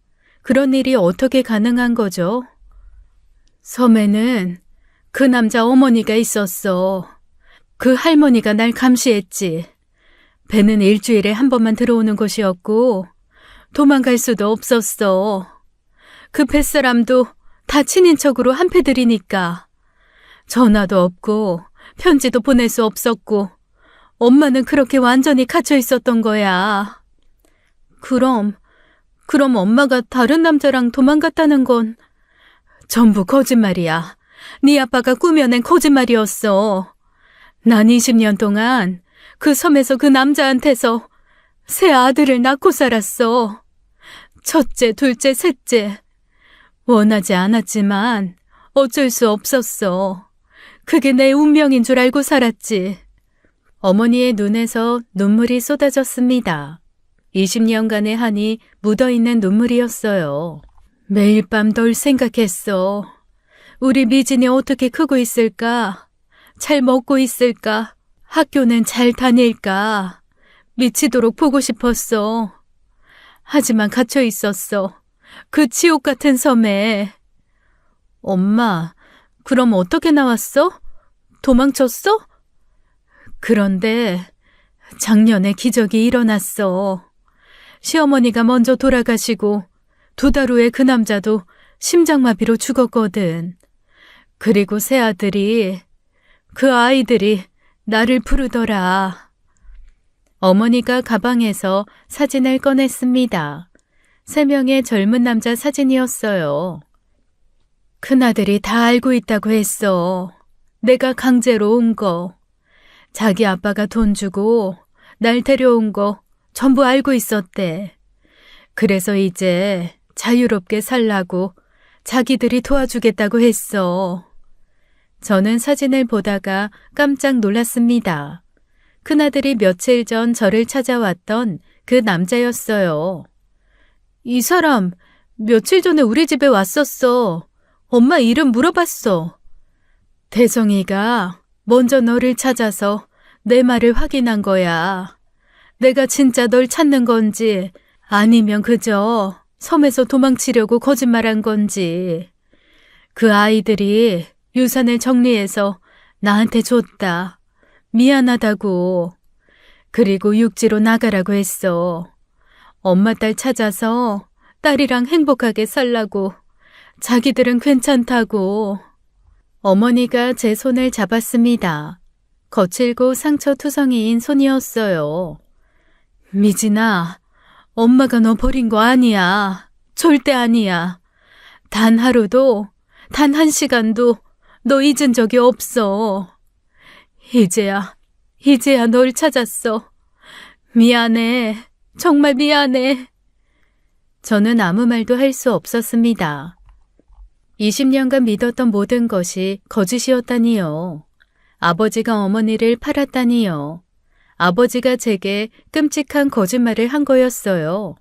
그런 일이 어떻게 가능한 거죠? 섬에는 그 남자 어머니가 있었어. 그 할머니가 날 감시했지. 배는 일주일에 한 번만 들어오는 곳이었고 도망갈 수도 없었어. 그 뱃사람도 다 친인척으로 한패들이니까 전화도 없고 편지도 보낼 수 없었고 엄마는 그렇게 완전히 갇혀 있었던 거야. 그럼 엄마가 다른 남자랑 도망갔다는 건 전부 거짓말이야. 네 아빠가 꾸며낸 거짓말이었어. 난 20년 동안 그 섬에서 그 남자한테서 세 아들을 낳고 살았어. 첫째, 둘째, 셋째. 원하지 않았지만 어쩔 수 없었어. 그게 내 운명인 줄 알고 살았지. 어머니의 눈에서 눈물이 쏟아졌습니다. 20년간의 한이 묻어있는 눈물이었어요. 매일 밤 널 생각했어. 우리 미진이 어떻게 크고 있을까? 잘 먹고 있을까? 학교는 잘 다닐까? 미치도록 보고 싶었어. 하지만 갇혀 있었어. 그 지옥 같은 섬에. 엄마, 그럼 어떻게 나왔어? 도망쳤어? 그런데 작년에 기적이 일어났어. 시어머니가 먼저 돌아가시고 2달 후에 그 남자도 심장마비로 죽었거든. 그리고 새 아들이, 그 아이들이 나를 부르더라. 어머니가 가방에서 사진을 꺼냈습니다. 3명의 젊은 남자 사진이었어요. 큰아들이 다 알고 있다고 했어. 내가 강제로 온 거. 자기 아빠가 돈 주고 날 데려온 거 전부 알고 있었대. 그래서 이제 자유롭게 살라고 자기들이 도와주겠다고 했어. 저는 사진을 보다가 깜짝 놀랐습니다. 큰아들이 며칠 전 저를 찾아왔던 그 남자였어요. 이 사람 며칠 전에 우리 집에 왔었어. 엄마 이름 물어봤어. 대성이가 먼저 너를 찾아서 내 말을 확인한 거야. 내가 진짜 널 찾는 건지 아니면 그저 섬에서 도망치려고 거짓말한 건지. 그 아이들이 유산을 정리해서 나한테 줬다. 미안하다고. 그리고 육지로 나가라고 했어. 엄마 딸 찾아서 딸이랑 행복하게 살라고. 자기들은 괜찮다고. 어머니가 제 손을 잡았습니다. 거칠고 상처투성이인 손이었어요. 미진아, 엄마가 너 버린 거 아니야. 절대 아니야. 단 하루도, 단 한 시간도 너 잊은 적이 없어. 이제야 널 찾았어. 미안해. 정말 미안해. 저는 아무 말도 할 수 없었습니다. 20년간 믿었던 모든 것이 거짓이었다니요. 아버지가 어머니를 팔았다니요. 아버지가 제게 끔찍한 거짓말을 한 거였어요.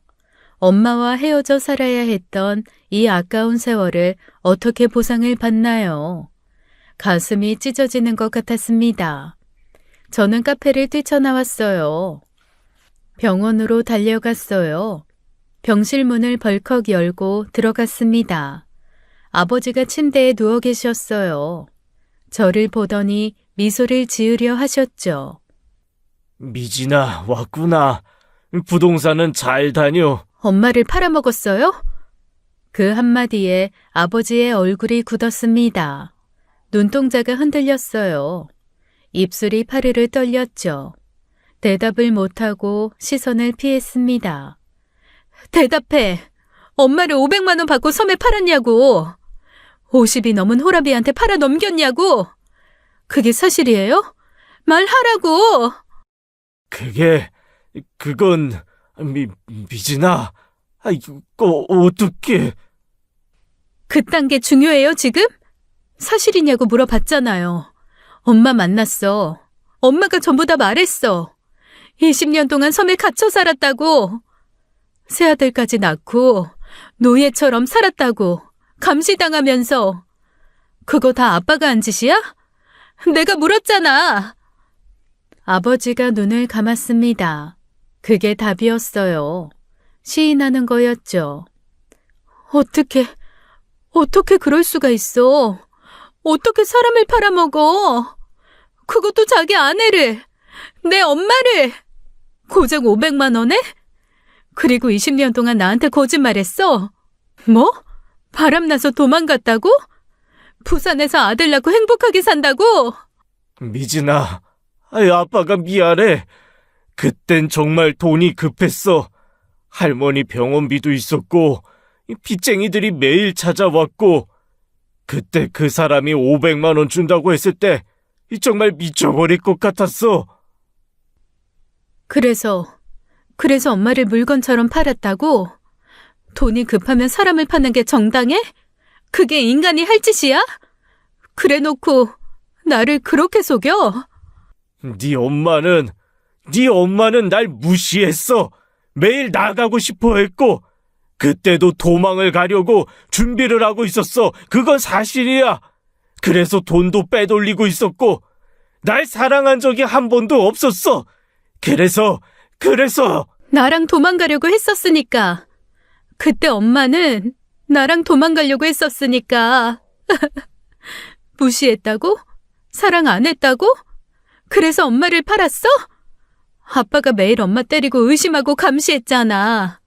엄마와 헤어져 살아야 했던 이 아까운 세월을 어떻게 보상을 받나요? 가슴이 찢어지는 것 같았습니다. 저는 카페를 뛰쳐나왔어요. 병원으로 달려갔어요. 병실 문을 벌컥 열고 들어갔습니다. 아버지가 침대에 누워 계셨어요. 저를 보더니 미소를 지으려 하셨죠. 미진아, 왔구나. 부동산은 잘 다녀. 엄마를 팔아먹었어요? 그 한마디에 아버지의 얼굴이 굳었습니다. 눈동자가 흔들렸어요. 입술이 파르르 떨렸죠. 대답을 못하고 시선을 피했습니다. 대답해. 엄마를 500만 원 받고 섬에 팔았냐고. 50이 넘은 호라비한테 팔아 넘겼냐고. 그게 사실이에요? 말하라고. 그건, 미진아. 이거 어떡해. 그딴 게 중요해요, 지금? 사실이냐고 물어봤잖아요. 엄마 만났어. 엄마가 전부 다 말했어. 20년 동안 섬에 갇혀 살았다고. 새아들까지 낳고 노예처럼 살았다고. 감시당하면서. 그거 다 아빠가 한 짓이야? 내가 물었잖아. 아버지가 눈을 감았습니다. 그게 답이었어요. 시인하는 거였죠. 어떻게 그럴 수가 있어? 어떻게 사람을 팔아먹어? 그것도 자기 아내를, 내 엄마를. 고작 500만 원에? 그리고 20년 동안 나한테 거짓말했어? 뭐? 바람나서 도망갔다고? 부산에서 아들 낳고 행복하게 산다고? 미진아, 아빠가 미안해. 그땐 정말 돈이 급했어. 할머니 병원비도 있었고, 빚쟁이들이 매일 찾아왔고, 그때 그 사람이 500만 원 준다고 했을 때 정말 미쳐버릴 것 같았어. 그래서 엄마를 물건처럼 팔았다고? 돈이 급하면 사람을 파는 게 정당해? 그게 인간이 할 짓이야? 그래놓고 나를 그렇게 속여? 네 엄마는 날 무시했어. 매일 나가고 싶어 했고, 그때도 도망을 가려고 준비를 하고 있었어. 그건 사실이야. 그래서 돈도 빼돌리고 있었고, 날 사랑한 적이 한 번도 없었어. 그래서 나랑 도망가려고 했었으니까. 그때 엄마는 나랑 도망가려고 했었으니까. 무시했다고? 사랑 안 했다고? 그래서 엄마를 팔았어? 아빠가 매일 엄마 때리고 의심하고 감시했잖아.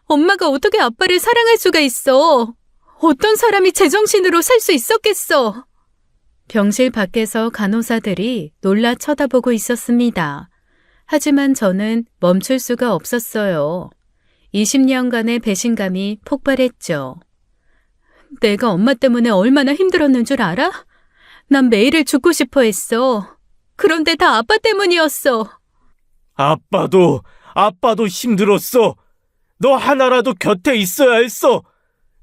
엄마가 어떻게 아빠를 사랑할 수가 있어? 어떤 사람이 제정신으로 살 수 있었겠어? 병실 밖에서 간호사들이 놀라 쳐다보고 있었습니다. 하지만 저는 멈출 수가 없었어요. 20년간의 배신감이 폭발했죠. 내가 엄마 때문에 얼마나 힘들었는 줄 알아? 난 매일을 죽고 싶어 했어. 그런데 다 아빠 때문이었어. 아빠도 힘들었어. 너 하나라도 곁에 있어야 했어.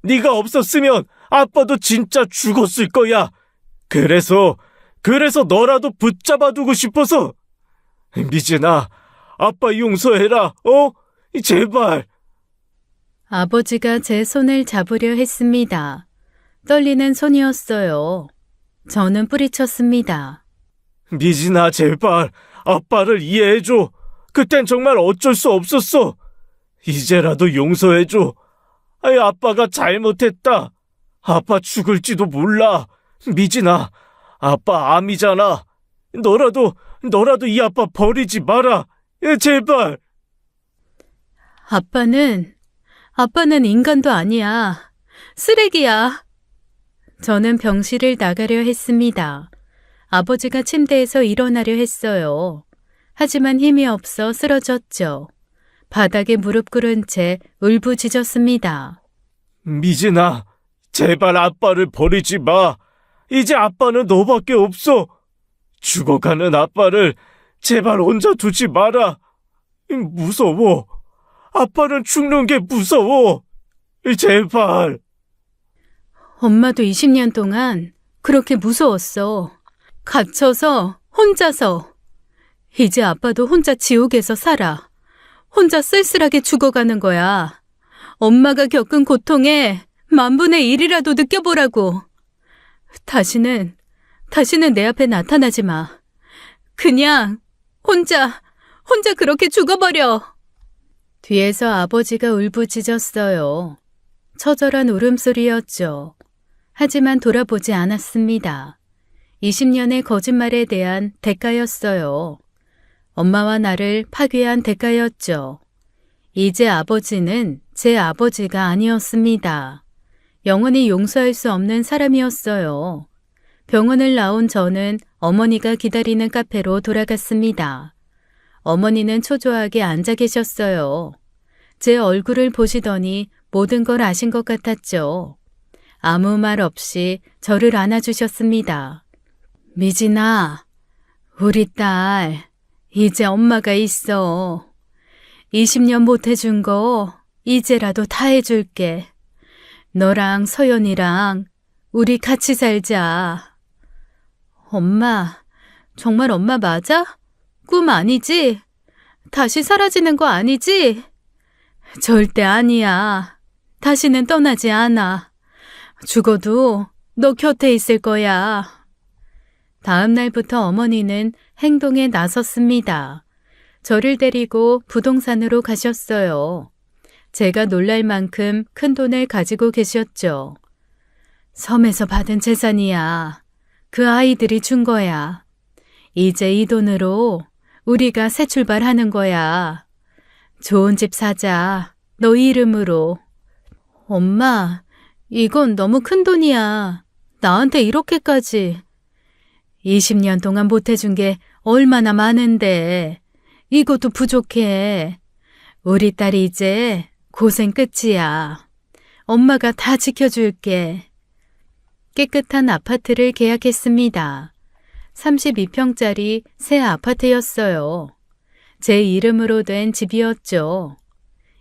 네가 없었으면 아빠도 진짜 죽었을 거야. 그래서 너라도 붙잡아두고 싶어서. 미진아, 아빠 용서해라. 제발. 아버지가 제 손을 잡으려 했습니다. 떨리는 손이었어요. 저는 뿌리쳤습니다. 미진아, 제발. 아빠를 이해해줘. 그땐 정말 어쩔 수 없었어. 이제라도 용서해줘. 아이, 아빠가 잘못했다. 아빠 죽을지도 몰라. 미진아, 아빠 암이잖아. 너라도 이 아빠 버리지 마라. 제발. 아빠는 인간도 아니야. 쓰레기야. 저는 병실을 나가려 했습니다. 아버지가 침대에서 일어나려 했어요. 하지만 힘이 없어 쓰러졌죠. 바닥에 무릎 꿇은 채 울부짖었습니다. 미진아, 제발 아빠를 버리지 마. 이제 아빠는 너밖에 없어. 죽어가는 아빠를 제발 혼자 두지 마라. 무서워. 아빠는 죽는 게 무서워. 제발. 엄마도 20년 동안 그렇게 무서웠어. 갇혀서 혼자서. 이제 아빠도 혼자 지옥에서 살아. 혼자 쓸쓸하게 죽어가는 거야. 엄마가 겪은 고통에 10,000분의 1이라도 느껴보라고. 다시는 내 앞에 나타나지 마. 그냥 혼자 그렇게 죽어버려. 뒤에서 아버지가 울부짖었어요. 처절한 울음소리였죠. 하지만 돌아보지 않았습니다. 20년의 거짓말에 대한 대가였어요. 엄마와 나를 파괴한 대가였죠. 이제 아버지는 제 아버지가 아니었습니다. 영원히 용서할 수 없는 사람이었어요. 병원을 나온 저는 어머니가 기다리는 카페로 돌아갔습니다. 어머니는 초조하게 앉아 계셨어요. 제 얼굴을 보시더니 모든 걸 아신 것 같았죠. 아무 말 없이 저를 안아주셨습니다. 미진아, 우리 딸, 이제 엄마가 있어. 20년 못 해준 거 이제라도 다 해줄게. 너랑 서연이랑 우리 같이 살자. 엄마, 정말 엄마 맞아? 꿈 아니지? 다시 사라지는 거 아니지? 절대 아니야. 다시는 떠나지 않아. 죽어도 너 곁에 있을 거야. 다음 날부터 어머니는 행동에 나섰습니다. 저를 데리고 부동산으로 가셨어요. 제가 놀랄 만큼 큰 돈을 가지고 계셨죠. 섬에서 받은 재산이야. 그 아이들이 준 거야. 이제 이 돈으로 우리가 새 출발하는 거야. 좋은 집 사자. 너 이름으로. 엄마, 이건 너무 큰 돈이야. 나한테 이렇게까지. 20년 동안 못 해준 게 얼마나 많은데. 이것도 부족해. 우리 딸이 이제 고생 끝이야. 엄마가 다 지켜줄게. 깨끗한 아파트를 계약했습니다. 32평짜리 새 아파트였어요. 제 이름으로 된 집이었죠.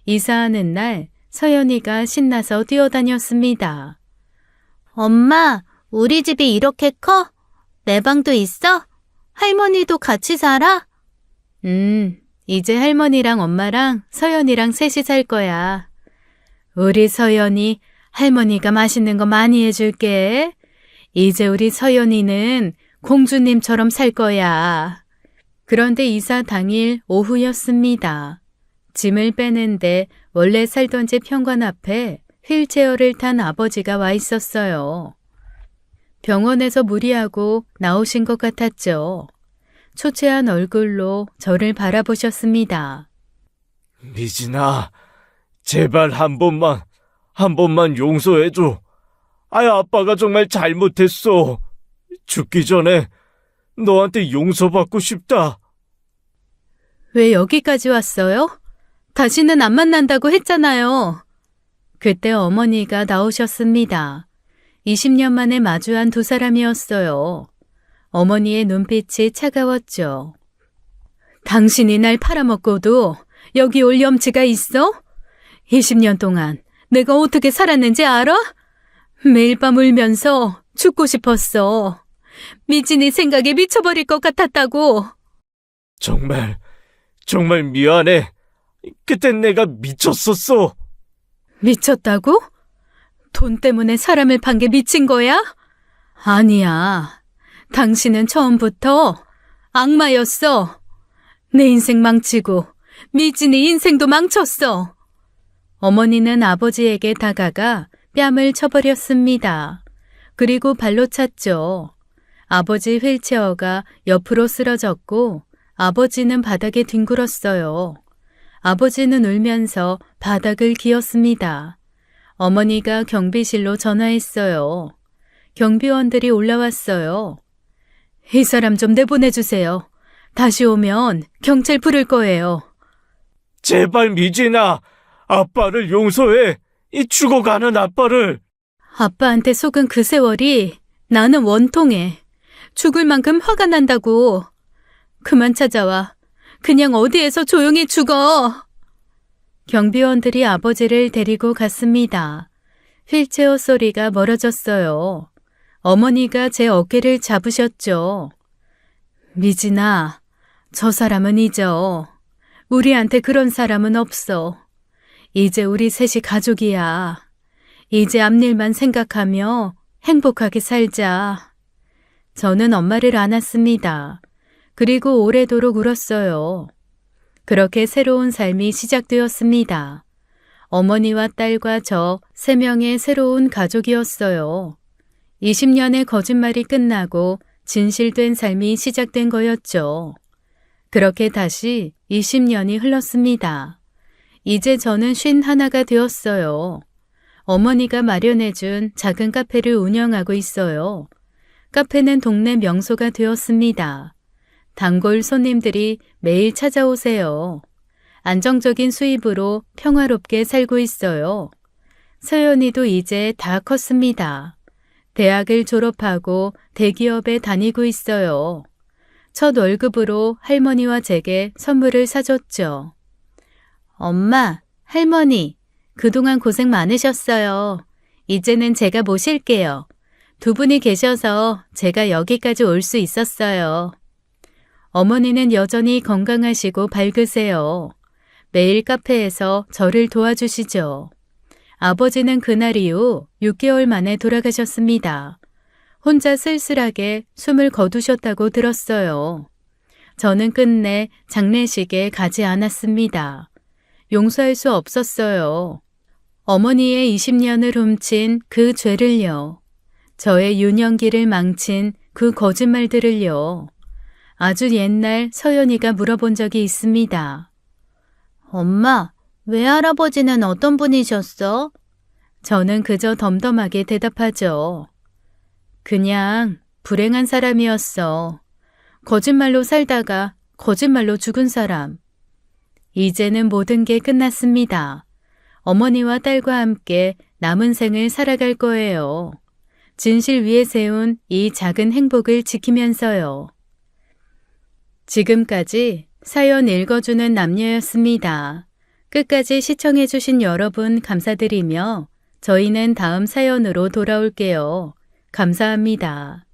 이사하는 날 서연이가 신나서 뛰어다녔습니다. 엄마, 우리 집이 이렇게 커? 내 방도 있어? 할머니도 같이 살아? 이제 할머니랑 엄마랑 서연이랑 셋이 살 거야. 우리 서연이 할머니가 맛있는 거 많이 해줄게. 이제 우리 서연이는 공주님처럼 살 거야. 그런데 이사 당일 오후였습니다. 짐을 빼는데 원래 살던 집 현관 앞에 휠체어를 탄 아버지가 와 있었어요. 병원에서 무리하고 나오신 것 같았죠. 초췌한 얼굴로 저를 바라보셨습니다. 미진아, 제발 한 번만 용서해줘. 아빠가 정말 잘못했어. 죽기 전에 너한테 용서받고 싶다. 왜 여기까지 왔어요? 다시는 안 만난다고 했잖아요. 그때 어머니가 나오셨습니다. 20년 만에 마주한 두 사람이었어요. 어머니의 눈빛이 차가웠죠. 당신이 날 팔아먹고도 여기 올 염치가 있어? 20년 동안 내가 어떻게 살았는지 알아? 매일 밤 울면서 죽고 싶었어. 미진이 생각에 미쳐버릴 것 같았다고. 정말 미안해. 그땐 내가 미쳤었어. 미쳤다고? 돈 때문에 사람을 판 게 미친 거야? 아니야. 당신은 처음부터 악마였어. 내 인생 망치고 미진이 인생도 망쳤어. 어머니는 아버지에게 다가가 뺨을 쳐버렸습니다. 그리고 발로 찼죠. 아버지 휠체어가 옆으로 쓰러졌고 아버지는 바닥에 뒹굴었어요. 아버지는 울면서 바닥을 기었습니다. 어머니가 경비실로 전화했어요. 경비원들이 올라왔어요. 이 사람 좀 내보내주세요. 다시 오면 경찰 부를 거예요. 제발 미진아, 아빠를 용서해. 이 죽어가는 아빠를. 아빠한테 속은 그 세월이 나는 원통해. 죽을 만큼 화가 난다고. 그만 찾아와. 그냥 어디에서 조용히 죽어. 경비원들이 아버지를 데리고 갔습니다. 휠체어 소리가 멀어졌어요. 어머니가 제 어깨를 잡으셨죠. 미진아, 저 사람은 잊어. 우리한테 그런 사람은 없어. 이제 우리 셋이 가족이야. 이제 앞일만 생각하며 행복하게 살자. 저는 엄마를 안았습니다. 그리고 오래도록 울었어요. 그렇게 새로운 삶이 시작되었습니다. 어머니와 딸과 저 3명의 새로운 가족이었어요. 20년의 거짓말이 끝나고 진실된 삶이 시작된 거였죠. 그렇게 다시 20년이 흘렀습니다. 이제 저는 51가 되었어요. 어머니가 마련해준 작은 카페를 운영하고 있어요. 카페는 동네 명소가 되었습니다. 단골 손님들이 매일 찾아오세요. 안정적인 수입으로 평화롭게 살고 있어요. 서연이도 이제 다 컸습니다. 대학을 졸업하고 대기업에 다니고 있어요. 첫 월급으로 할머니와 제게 선물을 사줬죠. 엄마, 할머니, 그동안 고생 많으셨어요. 이제는 제가 모실게요. 2분이 계셔서 제가 여기까지 올 수 있었어요. 어머니는 여전히 건강하시고 밝으세요. 매일 카페에서 저를 도와주시죠. 아버지는 그날 이후 6개월 만에 돌아가셨습니다. 혼자 쓸쓸하게 숨을 거두셨다고 들었어요. 저는 끝내 장례식에 가지 않았습니다. 용서할 수 없었어요. 어머니의 20년을 훔친 그 죄를요. 저의 유년기를 망친 그 거짓말들을요. 아주 옛날 서연이가 물어본 적이 있습니다. 엄마, 외할아버지는 어떤 분이셨어? 저는 그저 덤덤하게 대답하죠. 그냥 불행한 사람이었어. 거짓말로 살다가 거짓말로 죽은 사람. 이제는 모든 게 끝났습니다. 어머니와 딸과 함께 남은 생을 살아갈 거예요. 진실 위에 세운 이 작은 행복을 지키면서요. 지금까지 사연 읽어주는 남녀였습니다. 끝까지 시청해주신 여러분 감사드리며 저희는 다음 사연으로 돌아올게요. 감사합니다.